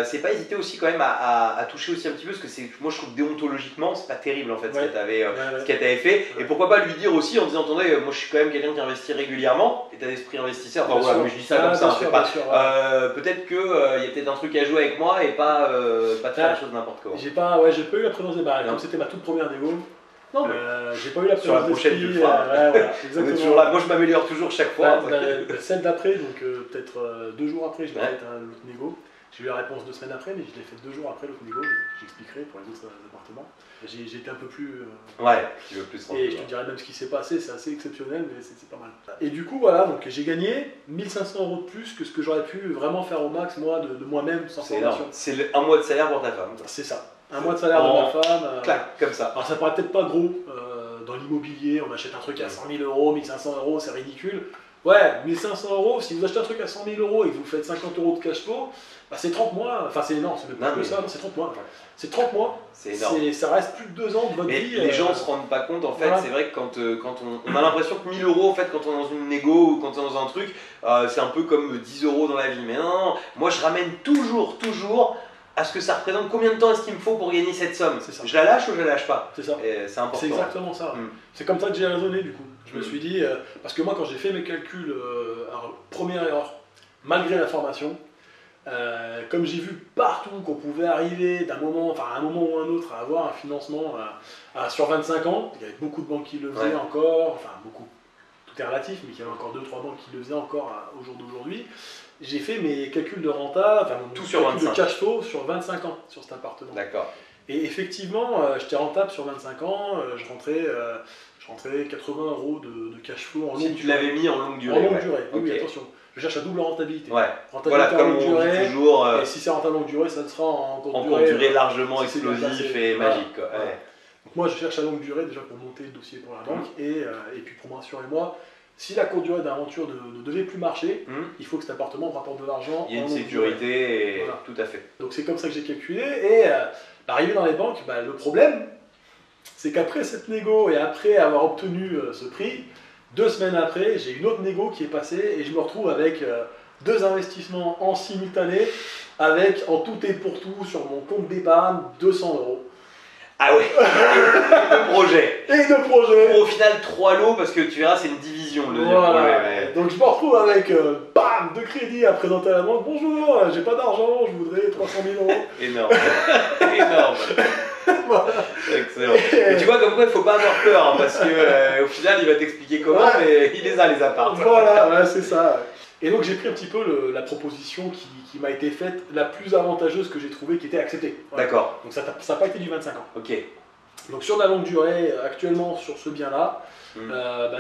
c'est pas hésiter aussi quand même à toucher aussi un petit peu, parce que moi je trouve déontologiquement c'est pas terrible en fait ce qu'elle t'avait fait. Et pourquoi pas lui dire aussi en disant, attendez, moi je suis quand même quelqu'un qui investit régulièrement, état d'esprit investisseur, enfin voilà, mais je dis ça comme ça, peut-être qu'il y a peut-être un truc à jouer avec moi et pas de faire les choses n'importe comment. J'ai pas eu la présence des barres, comme c'était ma toute première négo. Non, j'ai pas eu la présence. Sur la prochaine, tu le feras. On est toujours là. Moi, je m'améliore toujours chaque fois. Celle d'après, donc peut-être 2 jours après, je vais mettre l'autre négo. J'ai eu la réponse 2 semaines après, mais je l'ai fait 2 jours après l'autre négo. J'expliquerai pour les autres appartements. J'ai été un peu plus. Tu veux plus et je te dirais même ce qui s'est passé, c'est assez exceptionnel, mais c'est pas mal. Et du coup, voilà, donc j'ai gagné 1 500 € de plus que ce que j'aurais pu vraiment faire au max, moi, de moi-même, sans formation. C'est un mois de salaire pour ta femme. C'est ça. Un mois de salaire de ma femme. Clac, comme ça. Alors ça paraît peut-être pas gros. Dans l'immobilier, on achète un truc à 100 000 €, 1 500 €, c'est ridicule. Ouais, 1 500 €, si vous achetez un truc à 100 000 € et que vous faites 50 € de cash flow, bah c'est 30 mois. Enfin, c'est énorme, c'est même plus que ça, c'est 30 mois. C'est 30 mois. C'est énorme. Ça reste plus de 2 ans de votre vie. Les gens se rendent pas compte, en fait, c'est vrai que quand on a l'impression que 1 000 € en fait, quand on est dans une négo ou quand on est dans un truc, c'est un peu comme 10 € dans la vie. Mais non, moi je ramène toujours à ce que ça représente, combien de temps est-ce qu'il me faut pour gagner cette somme. Je la lâche ou je la lâche pas. C'est ça. C'est important. C'est exactement ça. C'est comme ça que j'ai raisonné du coup. Je me suis dit, parce que moi quand j'ai fait mes calculs, alors, première erreur, malgré la formation, comme j'ai vu partout qu'on pouvait arriver d'un moment, enfin à un moment ou un autre, à avoir un financement sur 25 ans, il y avait beaucoup de banques qui le faisaient encore, enfin beaucoup, tout est relatif, mais il y avait encore 2-3 banques qui le faisaient encore au jour d'aujourd'hui. J'ai fait mes calculs de renta, enfin mon calcul de cash flow sur 25 ans sur cet appartement. D'accord. Et effectivement, j'étais rentable sur 25 ans, je rentrais 80 € de cash flow en longue durée. Si tu l'avais mis en longue durée. En longue durée, oui, attention. Je cherche la double rentabilité. Rentabilité voilà, comme on dit toujours. Et si c'est rentable en longue durée, ça sera en courte durée. En courte durée largement explosif et magique. Quoi. Donc moi, je cherche la longue durée déjà pour monter le dossier pour la banque et puis pour m'assurer moi. Si la courte durée d'aventure ne devait plus marcher, il faut que cet appartement rapporte de l'argent. Il y a une sécurité, et tout à fait. Donc c'est comme ça que j'ai calculé. Et arrivé dans les banques, le problème, c'est qu'après cette négo et après avoir obtenu ce prix, 2 semaines après, j'ai une autre négo qui est passée et je me retrouve avec 2 investissements en simultané, avec en tout et pour tout sur mon compte d'épargne 200 €. Ah ouais. Et de projets. Et de projets. Au final, 3 lots parce que tu verras, c'est une division le deuxième Voilà. projet. Mais... Donc je me retrouve avec bam, 2 crédits à présenter à la banque. Bonjour, j'ai pas d'argent, je voudrais 300 000 euros. Énorme. Énorme. Voilà. Excellent. Et tu vois, comme quoi, il faut pas avoir peur hein, parce que au final, il va t'expliquer comment, Ouais. mais il les a les apparts. Voilà, ouais, c'est ça. Et donc j'ai pris un petit peu la proposition qui m'a été faite, la plus avantageuse que j'ai trouvée, qui était acceptée. Voilà. D'accord. Donc ça n'a pas été du 25 ans. Ok. Donc sur la longue durée, actuellement sur ce bien-là,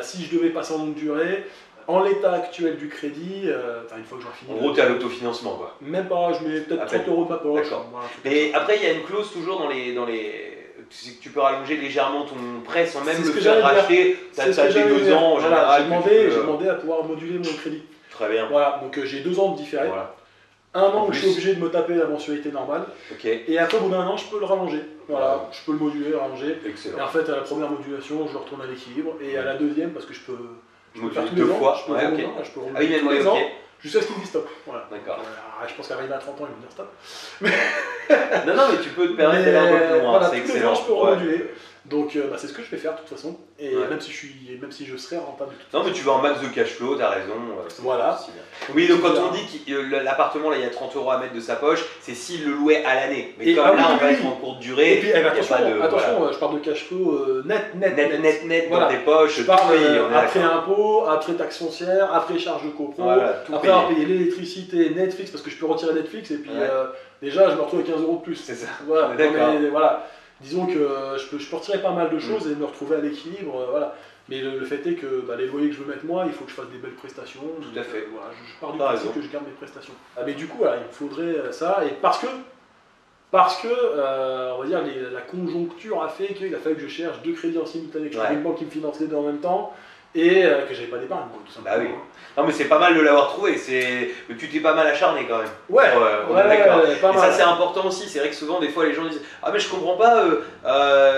si je devais passer en longue durée, en l'état actuel du crédit, une fois que j'aurai fini... En gros, tu es à l'autofinancement, quoi. Même pas, je mets peut-être 30 euros de ma poche. D'accord. Voilà, un truc Mais comme ça. après, il y a une clause toujours dans les... C'est que tu peux rallonger légèrement ton prêt sans même C'est ce le que faire j'allais dire. racheter. Ça C'est ce que fait j'allais 2 dire. ans en Voilà, général. j'ai demandé à pouvoir moduler mon crédit. Très bien. Voilà, donc j'ai 2 ans de différé. Voilà. Un an En où je suis plus. obligé de me taper la mensualité normale. Ok. Et après, au bout d'un an, je peux le rallonger. Voilà, je peux le moduler, rallonger. Et Excellent. en fait, à la première modulation, je retourne à l'équilibre. Et à la deuxième, parce que je peux Moduler faire tous 2 les ans, fois. je peux Ouais, remonter, ok. je peux Ah oui, remonter mais tous ouais, les ok. ans, jusqu'à ce qu'il me dise stop. Voilà. D'accord. Je pense qu'arrivé à 30 ans, il me dire stop. Non, non, mais tu peux te permettre d'aller un peu plus loin. Voilà, C'est tous les excellent. ans, je peux Ouais. remoduler. Donc c'est ce que je vais faire de toute façon. Et Ouais. même si je serais rentable de toute Non, façon. mais tu veux un max de cash flow, t'as raison. C'est Voilà. possible. Oui, donc quand on dit que l'appartement, là, il y a 30 euros à mettre de sa poche, c'est s'il le louait à l'année. Mais Et- comme ah oui, là, on oui, va oui. être en courte durée, Et puis il y a attention, pas de. attention, je parle de cash flow net Net Voilà. dans tes poches, Je tout parle payé, on est après d'accord. impôts, après taxes foncières, après charges de copro, Voilà, tout après payé. avoir payé l'électricité, Netflix, parce que je peux retirer Netflix, et puis Ouais. déjà je me retrouve avec 15 euros de plus. C'est ça. Voilà, On est d'accord. mais voilà. Disons que je peux retirer pas mal de choses et me retrouver à l'équilibre, voilà. Mais le fait est que les loyers que je veux mettre moi, il faut que je fasse des belles prestations. Tout à fait. Voilà, je pars du T'as principe raison. que je garde mes prestations. Mais du coup, voilà, il me faudrait ça, et parce que on va dire, la conjoncture a fait qu'il a fallu que je cherche 2 crédits en simultané, que je Ouais. trouve une banque qui me finance les deux en même temps, et que j'avais pas d'épargne, quoi, tout simplement. Bah oui. Non, mais c'est pas mal de l'avoir trouvé. Tu t'es pas mal acharné quand même. Ouais, On est d'accord. pas Et ça mal. c'est important aussi, c'est vrai que souvent des fois les gens disent ah mais je comprends pas,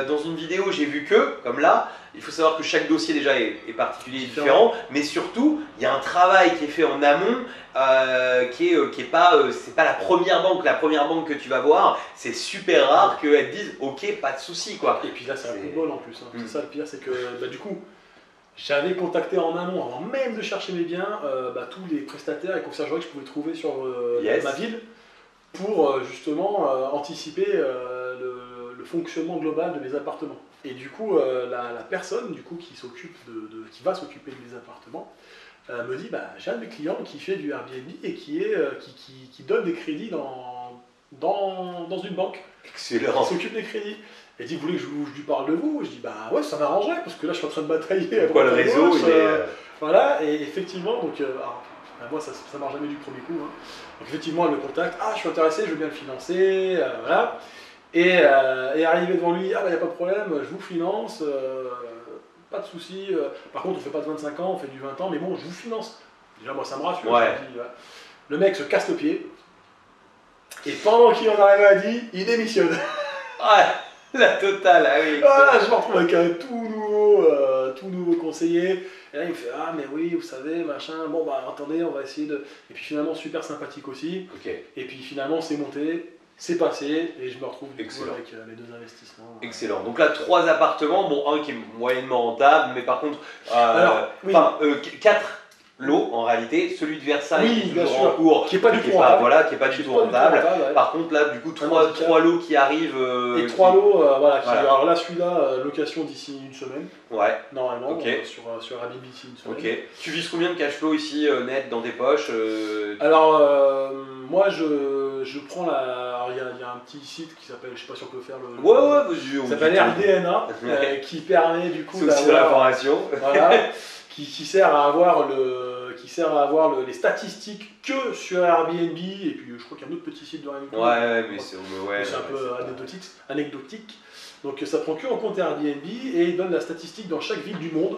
dans une vidéo j'ai vu que, comme là, il faut savoir que chaque dossier déjà est particulier et différent, mais surtout il y a un travail qui est fait en amont qui est pas, c'est pas la première banque que tu vas voir, c'est super rare qu'elles te disent ok pas de souci quoi. Et puis là, c'est un C'est- coup de bol en plus. Hein. Mm. C'est ça le pire, c'est que du coup, j'avais contacté en amont, avant même de chercher mes biens, tous les prestataires et conciergeries que je pouvais trouver sur Yes. ma ville pour justement anticiper le fonctionnement global de mes appartements. Et du coup, la personne du coup, qui qui va s'occuper de mes appartements me dit j'ai un de mes clients qui fait du Airbnb et qui donne des crédits dans une banque. Excellent. Il s'occupe des crédits. Elle dit, vous voulez que je lui parle de vous? Je dis, ouais, ça m'arrangerait, parce que là, je suis en train de batailler. à Pourquoi le droite à réseau gauche, il est. Voilà, et effectivement, donc, moi, ça marche jamais du premier coup. Hein. Donc, effectivement, elle me contacte, je suis intéressé, je veux bien le financer, voilà. Et arrivé devant lui, il n'y a pas de problème, je vous finance, pas de souci. Par contre, on fait pas de 25 ans, on fait du 20 ans, mais bon, je vous finance. Déjà, moi, ça me rassure. Ouais. Je me dis, voilà. Le mec se casse le pied, et pendant qu'il en arrive à 10, il démissionne. Ouais, la totale, ah oui. Voilà, je me retrouve avec un tout nouveau conseiller. Et là, il me fait, mais oui, vous savez, machin, bon, attendez, on va essayer de. Et puis finalement, super sympathique aussi. Ok. Et puis finalement, c'est monté, c'est passé, et je me retrouve du coup Excellent. avec mes 2 investissements. Excellent. Donc là, 3 appartements, bon, un qui est moyennement rentable, mais par contre, Alors, oui. 4 lots en réalité. Celui de Versailles Oui, qui est bien toujours sûr. en cours, Qui est pas du qui tout rentable. voilà, qui est pas du tout rentable. ouais. Par contre, là, du coup, Un 3 handicap. lots qui arrivent. Et 3 lots, voilà. Voilà. Alors là, celui-là, location d'ici une semaine, Ouais, normalement, Ok. sur Airbnb d'ici une semaine. ok. Tu vises combien de cash flow ici net dans tes poches Alors, moi, je prends alors, il y a un petit site qui s'appelle, je sais pas si on peut faire le. Ouais, vas-y, on Ça s'appelle dit tout. RDNA, Ouais. qui permet du coup C'est aussi de d'avoir. l'information. Voilà, qui sert à avoir les statistiques que sur Airbnb, et puis je crois qu'il y a un autre petit site de rien du tout. Ouais, mais c'est ouais, C'est un peu c'est pas- anecdotique. Donc ça prend que en compte Airbnb et il donne la statistique dans chaque ville du monde,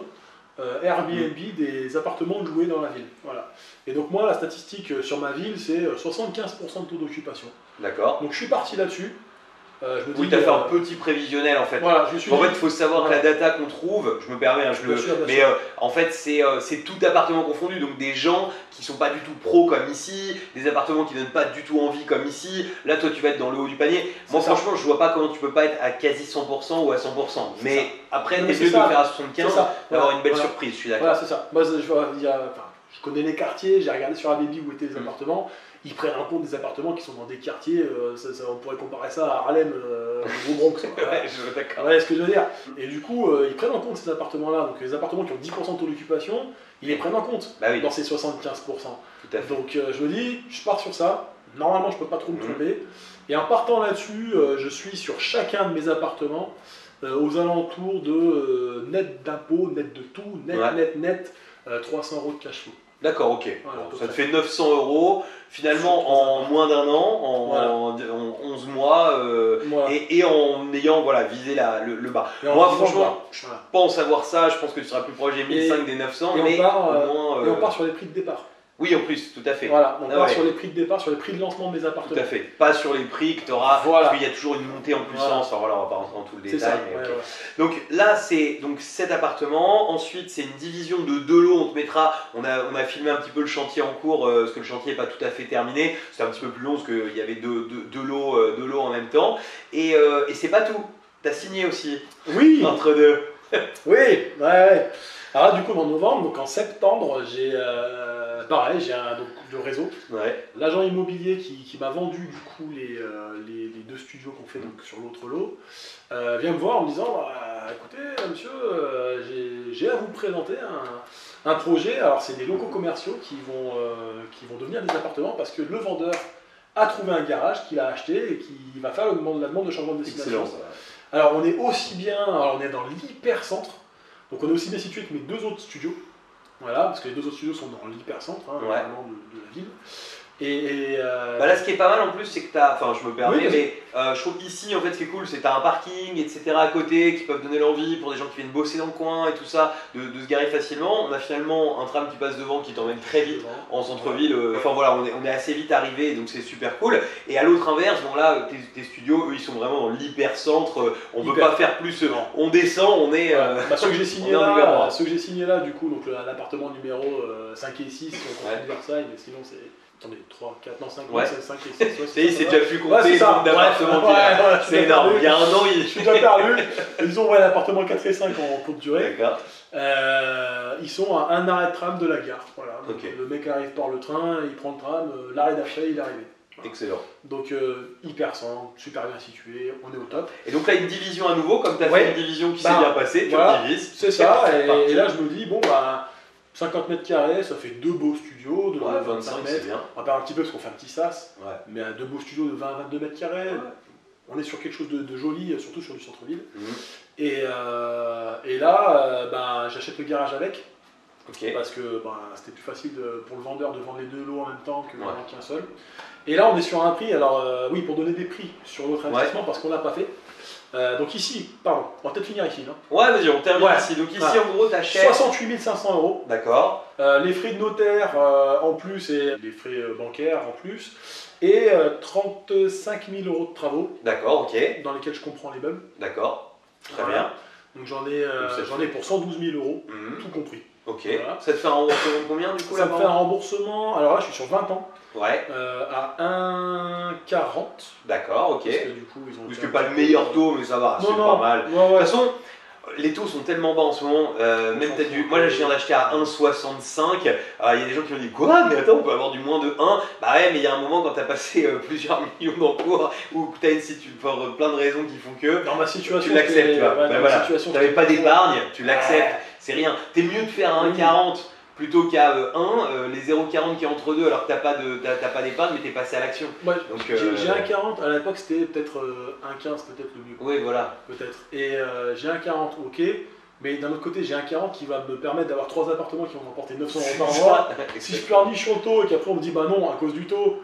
Airbnb des appartements loués dans la ville. Voilà. Et donc moi la statistique sur ma ville c'est 75% de taux d'occupation. D'accord. Donc je suis parti là-dessus. Je me dis, oui, tu as fait un petit prévisionnel en fait. Voilà, je me suis En dit, fait, il faut savoir que la data qu'on trouve, je me permets, hein, bien sûr. mais en fait, c'est tout appartement confondu. Donc des gens qui sont pas du tout pros comme ici, des appartements qui donnent pas du tout envie comme ici. Là, toi, tu vas être dans le haut du panier. Moi, franchement, je vois pas comment tu peux pas être à quasi 100% ou à 100%. Mais après, t'es mieux de le faire à 75, d'avoir une belle surprise, je suis d'accord. Voilà, c'est ça. Moi, je connais les quartiers, j'ai regardé sur Airbnb où étaient les appartements. Ils prennent en compte des appartements qui sont dans des quartiers, on pourrait comparer ça à Harlem, au Bronx. Ouais, je suis d'accord. Ouais, ce que je veux dire. Et du coup, ils prennent en compte ces appartements-là. Donc les appartements qui ont 10% de taux d'occupation, ils les prennent en compte dans ces 75%. Tout à fait. Donc je me dis, je pars sur ça. Normalement, je peux pas trop me tromper. Et en partant là-dessus, je suis sur chacun de mes appartements aux alentours de net d'impôts, net de tout, net, 300 € de cash flow. D'accord, ok. Voilà, bon, ça te fait 900 € finalement en moins d'un an, en 11 mois, et en ayant visé le bas. Moi, franchement, je pense avoir ça. Je pense que tu seras plus proche des 1500 des 900, mais on part sur les prix de départ. Oui, en plus, tout à fait. Voilà, on part sur les prix de départ, sur les prix de lancement de mes appartements. Tout à fait. Pas sur les prix que tu auras, parce qu'il y a toujours une montée en puissance. Enfin voilà, on va pas rentrer dans tout le détail. Donc là, c'est donc cet appartement. Ensuite, c'est une division de 2 lots. On te mettra. On a filmé un petit peu le chantier en cours, parce que le chantier n'est pas tout à fait terminé. C'était un petit peu plus long parce qu'il y avait deux lots en même temps. Et c'est pas tout. Tu as signé aussi. Oui. Entre deux. Oui, ouais. Alors là, du coup, en novembre, donc en septembre, j'ai pareil, j'ai le réseau. Ouais. L'agent immobilier qui m'a vendu du coup les 2 studios qu'on fait donc, sur l'autre lot vient me voir en me disant écoutez, monsieur, j'ai à vous présenter un projet. Alors, c'est des locaux commerciaux qui vont devenir des appartements parce que le vendeur a trouvé un garage qu'il a acheté et qui va faire la demande de changement de destination. Excellent, ça. Alors, on est aussi bien, alors on est dans l'hypercentre. Donc on est aussi bien situé que mes 2 autres studios, voilà, parce que les 2 autres studios sont dans l'hypercentre, vraiment de la ville. Là, ce qui est pas mal en plus, c'est que tu as, enfin je me permets, mais je trouve qu'ici, en fait, ce qui est cool, c'est que tu as un parking, etc. à côté, qui peuvent donner l'envie pour des gens qui viennent bosser dans le coin et tout ça, de se garer facilement. On a finalement un tram qui passe devant, qui t'emmène très vite en centre-ville. Enfin voilà, on est assez vite arrivé, donc c'est super cool. Et à l'autre inverse, bon là, tes studios, eux, ils sont vraiment dans l'hypercentre. On ne peut pas faire plus. On descend, on est. Ceux que j'ai signés là, du coup, donc l'appartement numéro 5 et 6, on continue Versailles, mais sinon c'est. Attendez, 3, 4, non, 5, 5 et 6. C'est déjà plus compté le nombre d'appartements. C'est énorme. Il y a un an, je suis déjà perdu. Ils ont l'appartement 4 et 5 en courte durée. D'accord. Ils sont à un arrêt de tram de la gare. Voilà. Okay. Le mec arrive par le train, il prend le tram, l'arrêt d'après, il est arrivé. Voilà. Excellent. Donc hyper centre, super bien situé, on est au top. Et donc là, une division à nouveau, comme tu as fait une division qui s'est bien passée, tu divises. C'est ça, et là je me dis, bon bah. 50 mètres carrés, ça fait 2 beaux studios de 25 mètres. C'est bien. On va perdre un petit peu parce qu'on fait un petit sas, ouais. Mais 2 beaux studios de 20-22 mètres carrés, on est sur quelque chose de joli, surtout sur du centre-ville. Et là, j'achète le garage avec, parce que c'était plus facile pour le vendeur de vendre les 2 lots en même temps que vendre qu'un seul. Et là, on est sur un prix, alors oui, pour donner des prix sur l'autre investissement, parce qu'on ne l'a pas fait. Donc ici, pardon, on va peut-être finir ici, non? Ouais, vas-y, on termine ici. Donc ici, en gros, t'achètes 68 500 €. D'accord. Les frais de notaire en plus et les frais bancaires en plus. Et 35 000 € de travaux. D'accord, ok. Dans lesquels je comprends les meubles. D'accord, très bien. Donc j'en ai pour 112 000 €, tout compris. Ok. Voilà. Ça te fait un remboursement de combien du coup? Ça me fait un remboursement, alors là je suis sur 20 ans. Ouais. À 1,40. D'accord, ok. Parce que du coup, ils ont. Parce que pas le meilleur taux, mais ça va, c'est pas mal. De toute façon, les taux sont tellement bas en ce moment. Même t'as moi là, je viens d'acheter à 1,65. Il y a des gens qui m'ont dit quoi? Mais attends, on peut avoir du moins de 1. Bah ouais, mais il y a un moment quand t'as passé plusieurs millions d'encours ou que t'as une situation pour plein de raisons qui font que. Dans ma situation, tu l'acceptes, tu vois. Voilà. T'avais pas d'épargne, tu l'acceptes. C'est rien. T'es mieux de faire un 1,40. Plutôt qu'à 1, les 0,40 qui est entre deux alors que t'as pas d'épargne mais t'es passé à l'action. Ouais, j'ai 1,40, à l'époque c'était peut-être 1,15 peut-être le mieux. Oui voilà. Peut-être. Et j'ai 1,40 ok, mais d'un autre côté j'ai 1,40 qui va me permettre d'avoir 3 appartements qui vont m'apporter 900 € par mois. Si je pleurniche sur le taux et qu'après on me dit bah non à cause du taux,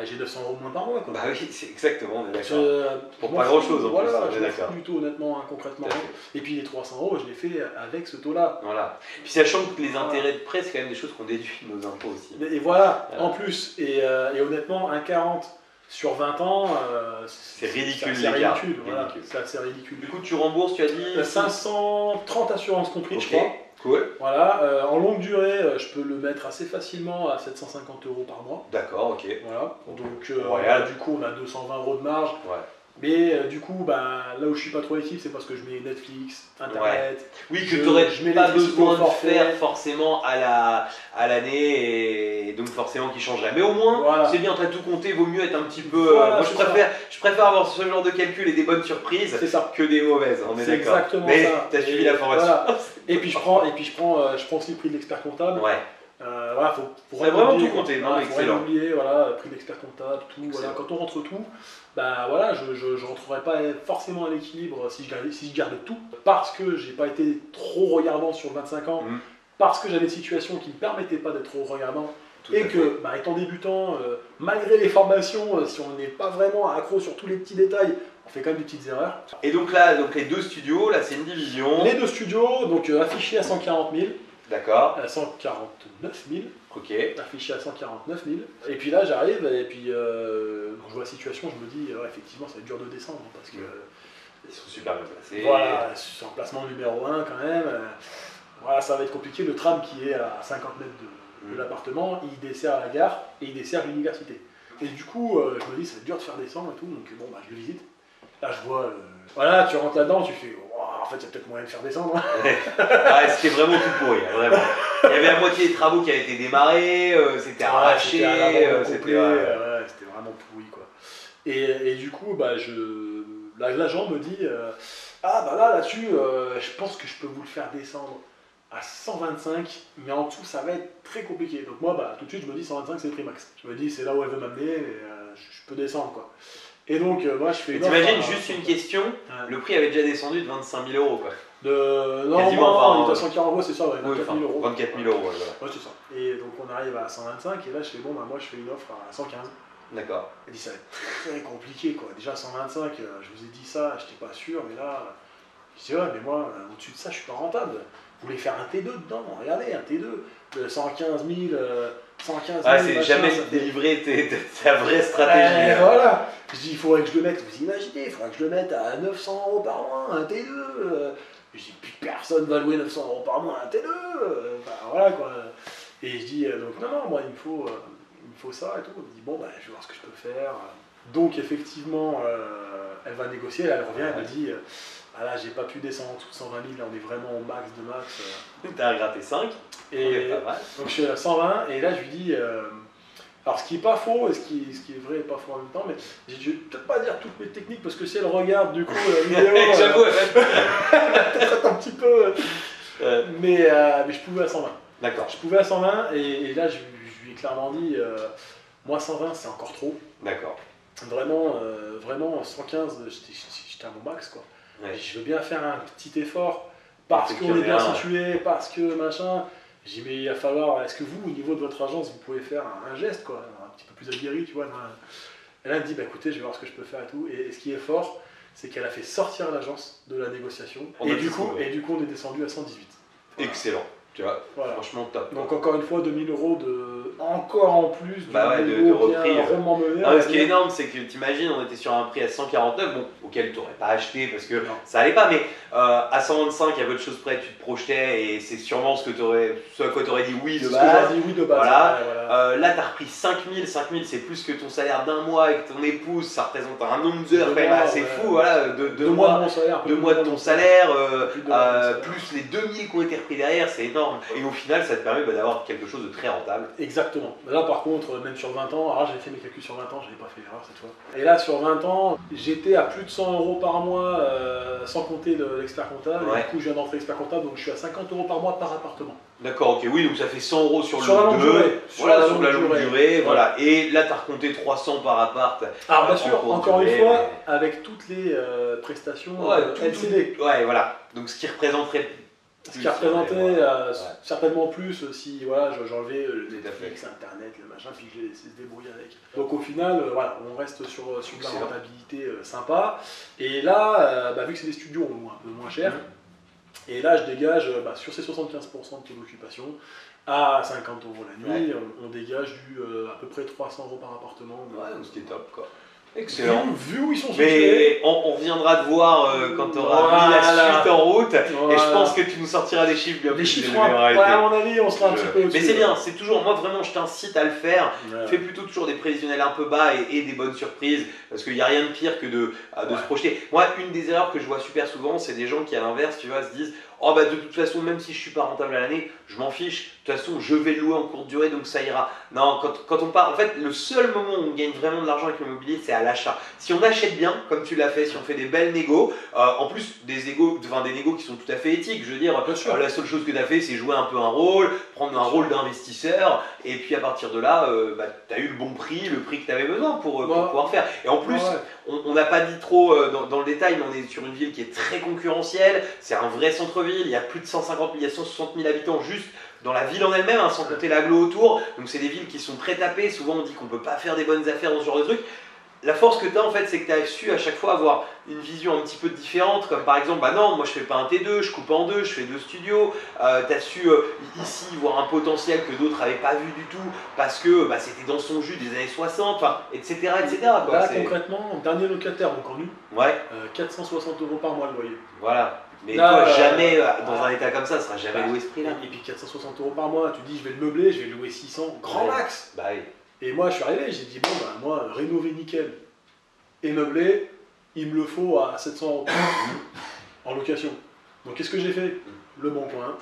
j'ai 900 € moins par mois quoi. Bah oui c'est exactement, on est d'accord. Pour pas grand chose en plus, on est d'accord. Du tout honnêtement, concrètement. Et puis les 300 € je les fais avec ce taux là. Voilà. Puis sachant que les intérêts de prêt c'est quand même des choses qu'on déduit de nos impôts aussi. Et voilà, en plus, et honnêtement 1,40 Sur 20 ans, c'est ridicule, c'est les gars. ridicule, voilà, c'est assez ridicule. Du coup, tu rembourses, tu as dit 530 assurances comprises, Ok, je crois. cool. Voilà, en longue durée, je peux le mettre assez facilement à 750 € par mois. D'accord, ok. Voilà, donc Royal. du coup on a 220 € de marge. Ouais. Mais du coup, là où je suis pas trop équipe, c'est parce que je mets Netflix, Internet. Oui, que tu n'aurais pas besoin de forfait. faire forcément à l'année et donc forcément qui changerait. Mais au moins, Voilà. c'est bien, tu as tout compté, vaut mieux être un petit peu. Voilà, moi, c'est je préfère avoir ce genre de calcul et des bonnes surprises C'est ça. que des mauvaises. On est C'est d'accord. exactement Mais ça. tu as suivi la formation. Voilà. Et puis je prends aussi le prix de l'expert comptable. Ouais. Voilà, faut Ça a vraiment oublier, tout compté, non, voilà, mais faut rien excellent. oublier, voilà, prix d'expert comptable, tout. Voilà, Excellent. quand on rentre tout, voilà, je rentrerai pas forcément à l'équilibre si je garde tout, parce que j'ai pas été trop regardant sur 25 ans, parce que j'avais une situation qui ne me permettait pas d'être trop regardant. Tout Et à que, étant débutant, malgré les formations, si on n'est pas vraiment accro sur tous les petits détails, on fait quand même des petites erreurs. Et donc là, les deux studios, là c'est une division. Les deux studios, donc affichés à 140 000, D'accord. à 149 000, Ok. affiché à 149 000. Et puis là, j'arrive, et puis quand je vois la situation, je me dis, effectivement, ça va être dur de descendre, parce que Ils sont super bien placés. voilà, c'est un placement numéro 1 quand même. Voilà, ça va être compliqué. Le tram qui est à 50 mètres de l'appartement, il dessert la gare et il dessert l'université. Et du coup, je me dis, ça va être dur de faire descendre et tout, donc bon, je le visite. Là, je vois, voilà, tu rentres là-dedans, tu fais, en fait, il y a peut-être moyen de faire descendre. Ouais, c'était vraiment tout pourri, hein, vraiment. Il y avait la moitié des travaux qui avaient été démarrés, c'était arraché, c'était vraiment pourri, quoi. Et du coup, l'agent me dit, là-dessus, je pense que je peux vous le faire descendre à 125, mais en dessous, ça va être très compliqué. Donc moi, tout de suite, je me dis 125, c'est le prix max. Je me dis, c'est là où elle veut m'amener, mais je peux descendre, quoi. Et donc, moi, je fais une offre. T'imagines, juste une question, le prix avait déjà descendu de 25 000 €, quoi. Normalement, il est à 140 €, c'est ça, ouais, 24 000 €. 24 000 €, voilà. Ouais, c'est ça. Et donc, on arrive à 125, et là, je fais, moi, je fais une offre à 115. D'accord. Elle dit, ça va être très compliqué, quoi. Déjà, 125, je vous ai dit ça, j'étais pas sûr, mais là, je dis, ouais, mais moi, au-dessus de ça, je suis pas rentable. Vous voulez faire un T2 dedans? Regardez, un T2, 115 000, 115 000. Ouais, c'est jamais délivré ta vraie stratégie. Voilà. Je dis, il faudrait que je le mette, vous imaginez, il faudrait que je le mette à 900 € par mois, un T2. Je dis, plus personne va louer 900 € par mois un T2. Voilà, quoi. Et je dis, donc, non, moi, il me faut ça et tout. Elle me dit, bon, je vais voir ce que je peux faire. Donc, effectivement, elle va négocier, elle revient, elle me dit, là, j'ai pas pu descendre en dessous de 120 000, là, on est vraiment au max de max. T'as gratté 5. Et donc, je suis à 120, et là, je lui dis, alors, ce qui est pas faux, et ce qui est vrai et pas faux en même temps, mais je vais peut-être pas dire toutes mes techniques, parce que si elle regarde, du coup, la vidéo, j'avoue, peut-être un petit peu. Mais je pouvais à 120. D'accord. Je pouvais à 120, et là, je lui ai clairement dit, moi, 120, c'est encore trop. D'accord. Vraiment, 115, j'étais à mon max, quoi. Ouais. Je veux bien faire un petit effort, parce qu'on est bien situé, parce que machin. J'ai dit, mais il va falloir, est-ce que vous, au niveau de votre agence, vous pouvez faire un geste, quoi, un petit peu plus aguerri, tu vois. Et là, elle me dit, écoutez, je vais voir ce que je peux faire et tout. Et ce qui est fort, c'est qu'elle a fait sortir l'agence de la négociation. Et du coup, on est descendu à 118. Voilà. Excellent. Tu vois, voilà. Franchement top. Donc encore une fois, 2000 € encore en plus de repris. Vraiment mené. Ce qui est énorme, c'est que t'imagines, on était sur un prix à 149, bon, auquel tu n'aurais pas acheté parce que ça allait pas, mais à 125, il y avait autre chose près, tu te projetais et c'est sûrement ce à quoi tu aurais dit oui de base. Voilà. Là, tu as repris 5000, c'est plus que ton salaire d'un mois avec ton épouse, ça représente un nombre d'heures quand même assez fou, voilà, deux mois de mon salaire, 2 mois de ton salaire, plus les 2000 qui ont été repris derrière, c'est énorme. Et au final, ça te permet d'avoir quelque chose de très rentable. Exactement. Là, par contre, même sur 20 ans, alors j'avais fait mes calculs sur 20 ans, j'avais pas fait l'erreur cette fois. Et là, sur 20 ans, j'étais à plus de 100 € par mois, sans compter l'expert comptable. Et du coup, je viens d'entrer l'expert comptable, donc je suis à 50 € par mois par appartement. D'accord, ok, oui, donc ça fait 100 € sur la longue durée. Voilà, sur la longue durée, voilà. Et là, tu as recompté 300 par appart. Alors, bien sûr, encore une fois, avec toutes les prestations LCD. Ouais, voilà. Donc, ce qui représenterait. Ce qui représentait certainement plus si voilà, j'enlevais le Netflix, Internet, le machin, puis je les laissais se débrouiller avec. Donc au final, voilà, on reste sur de la rentabilité sympa. Et là, vu que c'est des studios un peu moins chers, Et là, je dégage sur ces 75% de taux d'occupation, à 50 € la nuit, on dégage à peu près 300 € par appartement. Ouais, donc c'était top quoi. Excellent. Vu où ils sont Mais situés. on reviendra te voir quand tu auras mis la suite en route. Et je pense que tu nous sortiras des chiffres bien les plus chiffres, élevés. à mon avis, on sera un petit peu au-dessus. Mais c'est bien, c'est toujours, moi vraiment je t'incite à le faire. Ouais. Fais plutôt toujours des prévisionnels un peu bas et des bonnes surprises. Parce qu'il n'y a rien de pire que de se projeter. Moi, une des erreurs que je vois super souvent, c'est des gens qui à l'inverse, tu vois, se disent oh bah de toute façon, même si je suis pas rentable à l'année, je m'en fiche. De toute façon, je vais le louer en courte durée, donc ça ira. Non, quand on part, en fait, le seul moment où on gagne vraiment de l'argent avec l'immobilier, c'est à l'achat. Si on achète bien, comme tu l'as fait, si on fait des belles négos, en plus des négos qui sont tout à fait éthiques, je veux dire, la seule chose que tu as fait, c'est jouer un peu un rôle, prendre un rôle d'investisseur, et puis à partir de là, tu as eu le bon prix, le prix que tu avais besoin pour pouvoir faire. Et en plus, on n'a pas dit trop dans le détail, mais on est sur une ville qui est très concurrentielle, c'est un vrai centre-ville, il y a plus de 150 000, il y a 160 000 habitants juste dans la ville en elle-même, sans compter l'agglo autour. Donc c'est des villes qui sont très tapées. Souvent on dit qu'on ne peut pas faire des bonnes affaires dans ce genre de truc. La force que tu as en fait, c'est que tu as su à chaque fois avoir une vision un petit peu différente. Comme par exemple, bah non, moi je fais pas un T2, je coupe en deux, je fais 2 studios. Tu as su ici voir un potentiel que d'autres n'avaient pas vu du tout parce que c'était dans son jus des années 60, etc. etc. quoi. Là concrètement, dernier locataire, donc en nu, 460 € par mois le loyer. Voilà. Mais là, toi, jamais, dans un état comme ça sera jamais loué ce prix-là. Et puis 460 € par mois, tu dis je vais le meubler, je vais le louer 600, grand max. Bah oui. Et moi je suis arrivé, j'ai dit bon moi rénover nickel et meubler, il me le faut à 700 € en location. Donc qu'est-ce que j'ai fait? Le Bon Coin,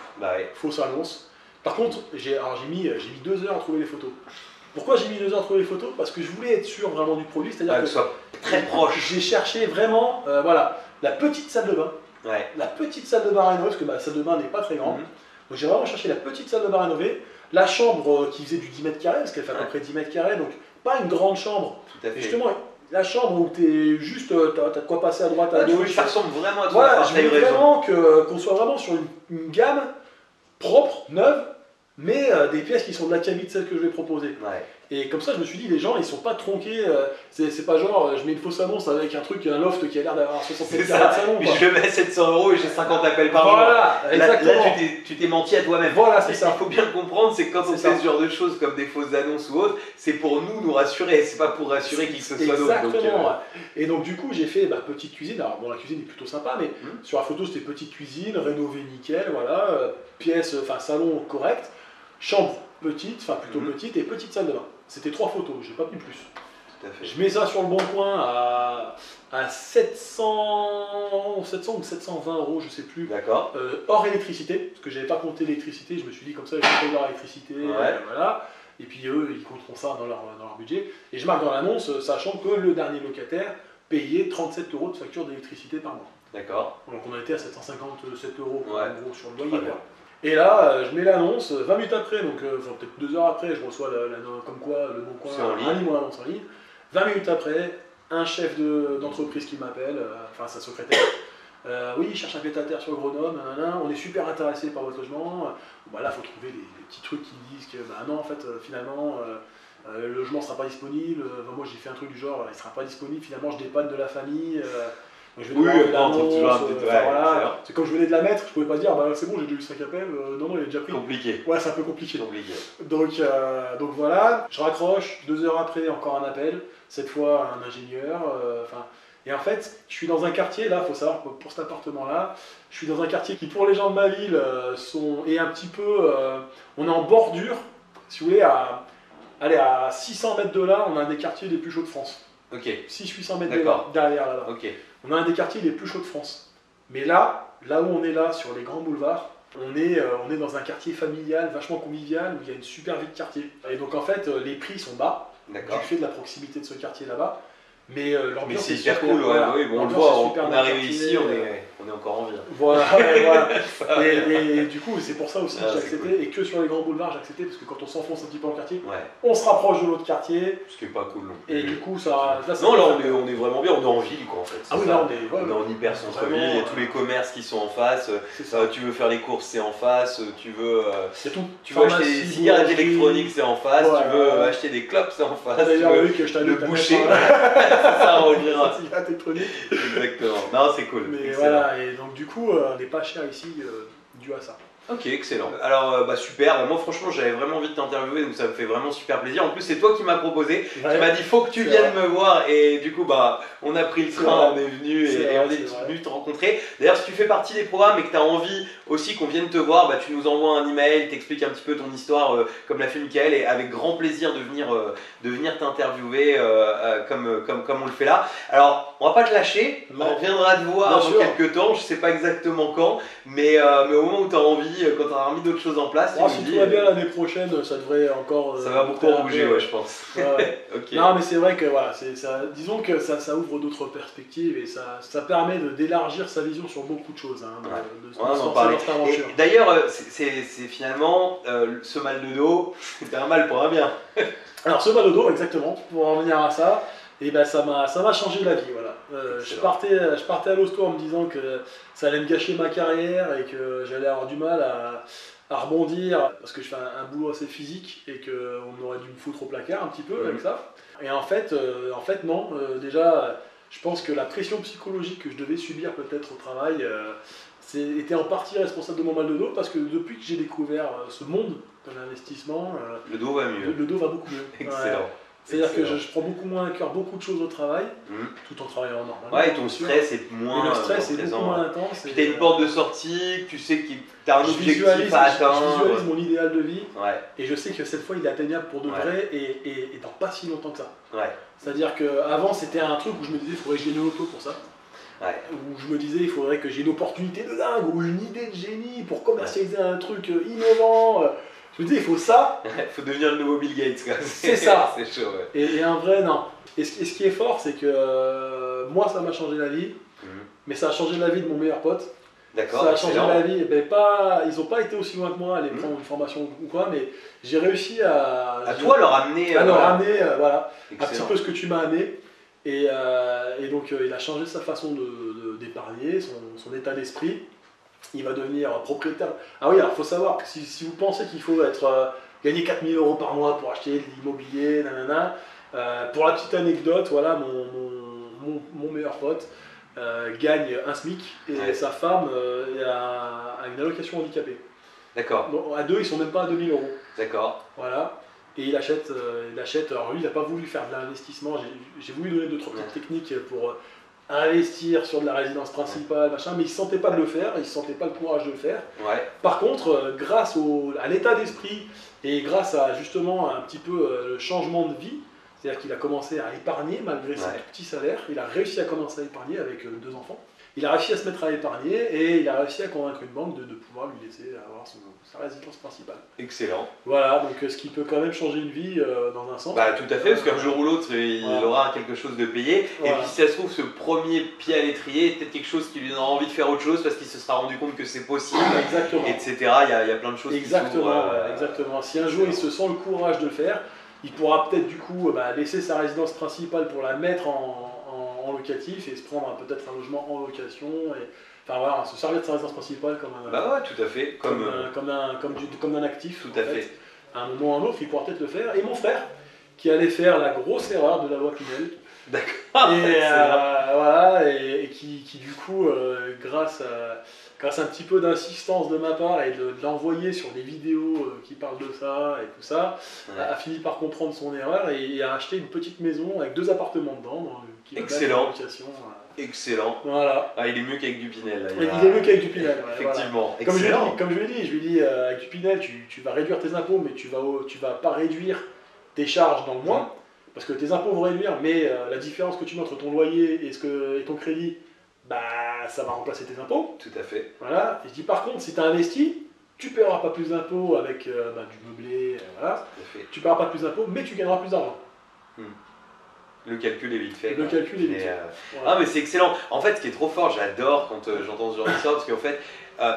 fausse annonce. Par contre, j'ai mis 2 heures à trouver les photos. Pourquoi j'ai mis 2 heures à trouver les photos? Parce que je voulais être sûr vraiment du produit, c'est-à-dire que ce soit très proche. J'ai cherché vraiment, la petite salle de bain. La petite salle de bain rénovée, parce que ma salle de bain n'est pas très grande. Donc j'ai vraiment cherché la petite salle de bain rénovée, la chambre qui faisait du 10 mètres carrés, parce qu'elle fait à peu près 10 mètres carrés, donc pas une grande chambre. Tout à fait. Et justement, la chambre où tu es juste, t'as de quoi passer à droite, à gauche. Ça ressemble vraiment à toi. Voilà, je voulais vraiment qu'on soit vraiment sur une gamme propre, neuve, mais des pièces qui sont de la qualité de celles que je vais proposer. Et comme ça, je me suis dit, les gens, ils sont pas tronqués. C'est pas genre, je mets une fausse annonce avec un loft qui a l'air d'avoir 67 carrés de salon. Je le mets à 700 € et j'ai 50 appels par jour. Voilà, exactement. Là, tu t'es menti à toi-même. Voilà, c'est ça. Il faut bien le comprendre, c'est que quand on fait ce genre de choses comme des fausses annonces ou autres, c'est pour nous rassurer, c'est pas pour rassurer qui que ce soit d'autre. Exactement. Et donc, du coup, j'ai fait petite cuisine. Alors, bon, la cuisine est plutôt sympa, mais sur la photo, c'était petite cuisine, rénovée nickel, voilà. Pièce, salon correct. Chambre petite, plutôt petite, et petite salle de bain. C'était 3 photos, j'ai pas mis plus. Tout à fait. Je mets ça sur le Bon Coin à 700 ou 720 €, je sais plus. D'accord. Hors électricité, parce que j'avais pas compté l'électricité, je me suis dit comme ça, je paye leur électricité, voilà. Et puis eux, ils compteront ça dans leur budget. Et je marque dans l'annonce, sachant que le dernier locataire payait 37 € de facture d'électricité par mois. D'accord. Donc on a été à 757 € en gros sur le loyer. Et là, je mets l'annonce, 20 minutes après, donc peut-être 2 heures après, je reçois comme quoi le Bon Coin a mis mon annonce en ligne. 20 minutes après, un chef d'entreprise qui m'appelle, sa secrétaire. Oui, il cherche un pied-à-terre sur Grenoble, on est super intéressé par votre logement. Là, il faut trouver des petits trucs qui disent que non, en fait, finalement, le logement ne sera pas disponible. Moi, j'ai fait un truc du genre, il ne sera pas disponible, finalement, je dépanne de la famille. Je vais c'est comme je venais de la mettre, je pouvais pas dire c'est bon, j'ai déjà eu 5 appels, non, il est déjà pris. Compliqué. Ouais, c'est un peu compliqué. Donc voilà, je raccroche, 2 heures après, encore un appel, cette fois un ingénieur. Et en fait, je suis dans un quartier, là, il faut savoir que pour cet appartement-là, je suis dans un quartier qui, pour les gens de ma ville, est un petit peu. On est en bordure, si vous voulez, à 600 mètres de là, on a un des quartiers les plus chauds de France. 600-800 mètres derrière là-bas. On a un des quartiers les plus chauds de France. Mais là où on est là, sur les grands boulevards, on est dans un quartier familial, vachement convivial, où il y a une super vie de quartier. Et donc en fait, les prix sont bas, du fait de la proximité de ce quartier là-bas. Mais l'ambiance c'est hyper cool, on le voit, on arrive ici, on est encore en vie. Voilà. Et du coup, c'est pour ça aussi que j'ai accepté, cool. Et que sur les grands boulevards, j'ai accepté, parce que quand on s'enfonce un petit peu dans le quartier, on se rapproche de l'autre quartier. Ce qui est pas cool non plus. Et du coup, ça. Non, là, on est vraiment bien, on est en ville, quoi, en fait. Ah oui, là, on est en hyper centre-ville, il y a tous les commerces qui sont en face. Tu veux faire les courses, c'est en face. Tu veux acheter des cigarettes électroniques, c'est en face. Tu veux acheter des clopes, c'est en face. D'ailleurs, le boucher. Ça, on dira. Cigarette électronique. Exactement. Non, c'est cool. Mais voilà, voilà, et donc du coup, on n'est pas cher ici dû à ça. Ok, excellent. Alors, super. Moi, franchement, j'avais vraiment envie de t'interviewer, donc ça me fait vraiment super plaisir. En plus, c'est toi qui m'as proposé. Ouais. Tu m'as dit, faut que tu viennes me voir. Et du coup, on a pris le train, on est venu et on est venu te rencontrer. D'ailleurs, si tu fais partie des programmes et que tu as envie aussi qu'on vienne te voir, tu nous envoies un email, t'expliques un petit peu ton histoire, comme l'a fait Michael, et avec grand plaisir de venir t'interviewer comme on le fait là. Alors, on va pas te lâcher. On reviendra te voir dans quelques temps. Je sais pas exactement quand, mais au moment où tu as envie, quand on aura remis d'autres choses en place. Si tout va bien l'année prochaine, ça devrait encore. Ça va beaucoup bouger, je pense. Ouais. Okay. Non, mais c'est vrai que voilà, disons que ça ouvre d'autres perspectives et ça permet d'élargir sa vision sur beaucoup de choses. De se lancer dans cette aventure. D'ailleurs, c'est finalement ce mal de dos, c'était un mal pour un bien. Alors, ce mal de dos, exactement, pour en revenir à ça. Et ça m'a changé la vie, voilà. Je partais à l'hosto en me disant que ça allait me gâcher ma carrière et que j'allais avoir du mal à rebondir parce que je fais un boulot assez physique et qu'on aurait dû me foutre au placard un petit peu avec ça. Et en fait non. Déjà, je pense que la pression psychologique que je devais subir peut-être au travail était en partie responsable de mon mal de dos parce que depuis que j'ai découvert ce monde de l'investissement, le dos va mieux. Le dos va beaucoup mieux. Excellent. Ouais. C'est-à-dire que je prends beaucoup moins à cœur beaucoup de choses au travail, tout en travaillant normalement. Ouais, et ton stress est moins le stress est présent. Beaucoup moins intense. Puis tu as une porte de sortie, tu sais que tu as un objectif à atteindre. Je visualise mon idéal de vie, ouais. Et je sais que cette fois il est atteignable pour de vrai et dans pas si longtemps que ça. Ouais. C'est-à-dire qu'avant c'était un truc où je me disais il faudrait que j'ai une auto pour ça. Ouais. Où je me disais il faudrait que j'ai une opportunité de dingue ou une idée de génie pour commercialiser un truc innovant. Je me dis, il faut ça. Il faut devenir le nouveau Bill Gates. C'est ça. C'est chaud, ouais. Et un vrai, non. Et ce qui est fort, c'est que moi, ça m'a changé la vie. Mais ça a changé la vie de mon meilleur pote. D'accord. Ça a changé la vie. Ils n'ont pas été aussi loin que moi à aller prendre une formation ou quoi, mais j'ai réussi à leur amener. Voilà, un petit peu ce que tu m'as amené. Et donc, il a changé sa façon d'épargner, son état d'esprit. Il va devenir propriétaire. Ah oui, alors il faut savoir que si vous pensez qu'il faut gagner 4 000 € par mois pour acheter de l'immobilier, pour la petite anecdote, voilà, mon meilleur pote gagne un SMIC et sa femme a une allocation handicapée. D'accord. Donc, à deux, ils sont même pas à 2 000 €. D'accord. Voilà. Et il achète. Alors lui, il n'a pas voulu faire de l'investissement. J'ai voulu donner 2-3 petites techniques pour investir sur de la résidence principale, machin, mais il ne se sentait pas de le faire, il ne se sentait pas le courage de le faire. Ouais. Par contre, grâce à l'état d'esprit et grâce à justement un petit peu le changement de vie, c'est-à-dire qu'il a commencé à épargner malgré son petit salaire, il a réussi à commencer à épargner avec 2 enfants. Il a réussi à se mettre à épargner et il a réussi à convaincre une banque de pouvoir lui laisser avoir sa résidence principale. Excellent. Voilà, donc ce qui peut quand même changer une vie dans un sens. Bah tout à fait, parce qu'un jour ou l'autre, il aura quelque chose de payé. Et puis si ça se trouve, ce premier pied à l'étrier est peut-être quelque chose qui lui donnera envie de faire autre chose parce qu'il se sera rendu compte que c'est possible, etc. Il y a plein de choses Exactement. Si un jour il se sent le courage de le faire, il pourra peut-être du coup laisser sa résidence principale pour la mettre en locatif et se prendre peut-être un logement en location. Enfin voilà, se servir de sa résidence principale comme un, tout à fait. comme un actif. Tout à fait. À un moment ou à un autre, il pourra peut-être le faire. Et mon frère, qui allait faire la grosse erreur de la loi Pinel. D'accord. Et qui du coup, grâce à un petit peu d'insistance de ma part et de l'envoyer sur des vidéos qui parlent de ça et tout ça, a fini par comprendre son erreur et a acheté une petite maison avec 2 appartements dedans. Excellent. Excellent. Voilà. Ah, il est mieux qu'avec du Pinel. Là. Il est mieux qu'avec du Pinel. Effectivement. Voilà. Comme je lui ai dit, avec du Pinel, tu vas réduire tes impôts, mais tu vas pas réduire tes charges dans le mois, parce que tes impôts vont réduire, mais la différence que tu mets entre ton loyer et ton crédit, ça va remplacer tes impôts. Tout à fait. Voilà. Et je dis par contre, si tu as investi, tu ne paieras pas plus d'impôts avec du meublé, voilà. Tout à fait. Tu ne paieras pas plus d'impôts, mais tu gagneras plus d'argent. Le calcul est vite fait. Le calcul est vite fait. Ah mais c'est excellent. En fait, ce qui est trop fort, j'adore quand j'entends ce genre d'histoire, parce qu'en fait,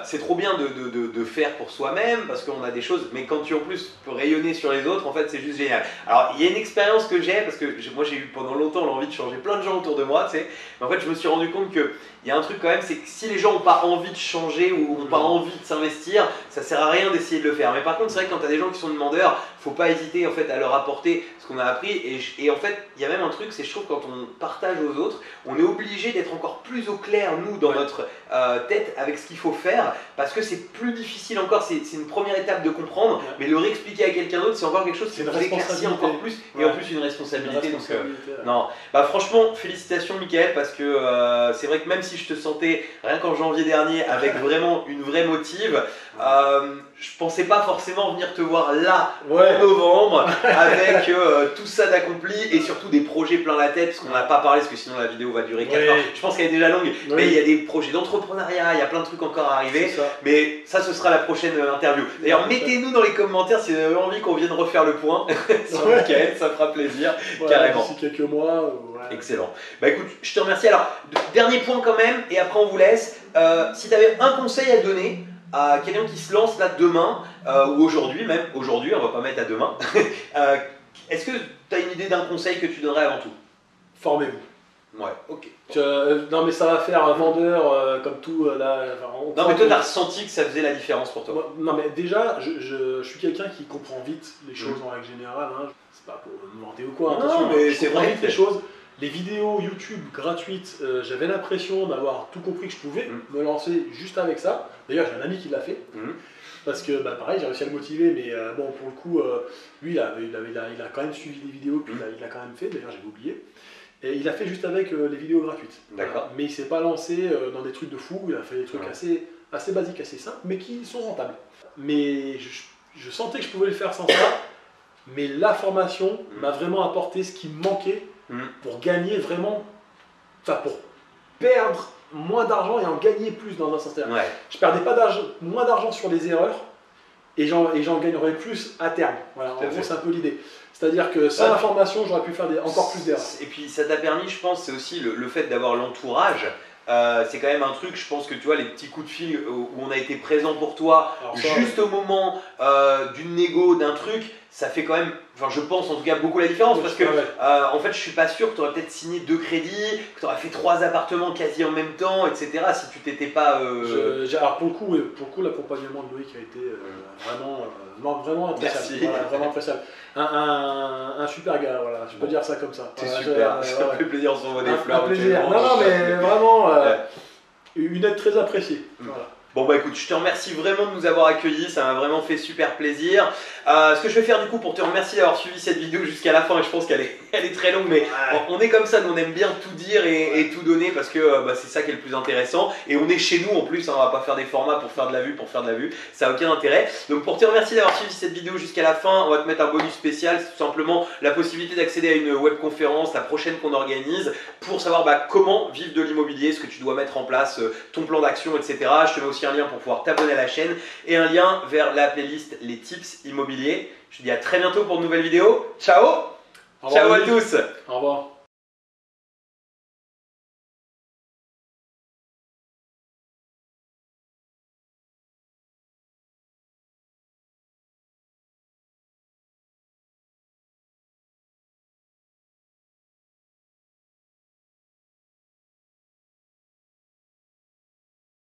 c'est trop bien de faire pour soi-même parce qu'on a des choses, mais quand tu en plus peux rayonner sur les autres, en fait c'est juste génial. Alors il y a une expérience que j'ai, parce que moi j'ai eu pendant longtemps l'envie de changer plein de gens autour de moi, tu sais, mais en fait je me suis rendu compte que il y a un truc quand même, c'est que si les gens n'ont pas envie de changer ou n'ont pas envie de s'investir, ça sert à rien d'essayer de le faire. Mais par contre, c'est vrai que quand tu as des gens qui sont demandeurs, faut pas hésiter en fait à leur apporter ce qu'on a appris. Et en fait, il y a même un truc, c'est je trouve quand on partage aux autres, on est obligé d'être encore plus au clair nous dans notre tête avec ce qu'il faut faire, parce que c'est plus difficile encore. C'est une première étape de comprendre, mais le réexpliquer à quelqu'un d'autre, c'est encore quelque chose qui nous éclaircit encore plus, et en plus une responsabilité. Donc, non, bah franchement, félicitations Mickaël, parce que c'est vrai que même si je te sentais rien qu'en janvier dernier avec vraiment une vraie motive, je pensais pas forcément venir te voir là en novembre avec tout ça d'accompli et surtout des projets plein la tête, parce qu'on n'a pas parlé, parce que sinon la vidéo va durer 4 heures. Je pense qu'elle est déjà longue, mais il y a des projets d'entrepreneuriat, il y a plein de trucs encore à arriver, mais ça ce sera la prochaine interview. D'ailleurs mettez-nous dans les commentaires si vous avez envie qu'on vienne refaire le point sur Mickaël, ça fera plaisir, carrément. D'ici quelques mois. Excellent. Bah écoute, je te remercie. Alors, dernier point quand même, et après on vous laisse. Si tu avais un conseil à donner à quelqu'un qui se lance là demain, ou aujourd'hui même, aujourd'hui, on va pas mettre à demain, est-ce que tu as une idée d'un conseil que tu donnerais avant tout? Formez-vous. Ouais, ok. Non mais ça va faire un vendeur comme tout là. Non mais toi t'as ressenti que ça faisait la différence pour toi? Non mais déjà, je suis quelqu'un qui comprend vite les choses en règle générale. Hein. C'est pas pour me vanter ou quoi. Non, mais c'est vrai vite les choses. Les vidéos YouTube gratuites, j'avais l'impression d'avoir tout compris que je pouvais me lancer juste avec ça. D'ailleurs, j'ai un ami qui l'a fait. Parce que pareil, j'ai réussi à le motiver, mais bon, pour le coup, lui, il a quand même suivi les vidéos, puis il l'a quand même fait. D'ailleurs, j'avais oublié. Et il a fait juste avec les vidéos gratuites. D'accord. Mais il s'est pas lancé dans des trucs de fou. Il a fait des trucs assez basiques, assez simples, mais qui sont rentables. Mais je sentais que je pouvais le faire sans ça. Mais la formation m'a vraiment apporté ce qui me manquait pour gagner vraiment, enfin pour perdre moins d'argent et en gagner plus dans un sens. Je perdais pas moins d'argent sur les erreurs et j'en gagnerais plus à terme. Voilà, en gros, c'est un peu l'idée. C'est-à-dire que sans la formation, j'aurais pu faire encore plus d'erreurs. Et puis ça t'a permis, je pense, c'est aussi le fait d'avoir l'entourage. C'est quand même un truc, je pense que tu vois, les petits coups de fil où on a été présent pour toi, juste au moment d'une négo, d'un truc, ça fait quand même, enfin je pense en tout cas beaucoup la différence, parce que en fait je suis pas sûr que tu aurais peut-être signé 2 crédits, que tu aurais fait 3 appartements quasi en même temps, etc. si tu t'étais pas... Alors pour le coup l'accompagnement de Loïc a été vraiment appréciable. Voilà, vraiment appréciable. Un super gars, voilà, je peux dire ça comme ça. C'est super, ça me fait plaisir, on s'envoie des fleurs. Un plaisir. Non mais vraiment une aide très appréciée. Voilà. Bon bah écoute, je te remercie vraiment de nous avoir accueillis, ça m'a vraiment fait super plaisir. Ce que je vais faire du coup pour te remercier d'avoir suivi cette vidéo jusqu'à la fin, et je pense qu'elle est très longue, mais on est comme ça, nous on aime bien tout dire et tout donner, parce que c'est ça qui est le plus intéressant, et on est chez nous en plus, hein, on va pas faire des formats pour faire de la vue, ça n'a aucun intérêt. Donc pour te remercier d'avoir suivi cette vidéo jusqu'à la fin, on va te mettre un bonus spécial, c'est tout simplement la possibilité d'accéder à une webconférence, la prochaine qu'on organise, pour savoir comment vivre de l'immobilier, ce que tu dois mettre en place, ton plan d'action, etc. Je te mets aussi un lien pour pouvoir t'abonner à la chaîne et un lien vers la playlist Les Tips Immobiliers. Je te dis à très bientôt pour de nouvelles vidéos. Ciao! Ciao à tous! Au revoir.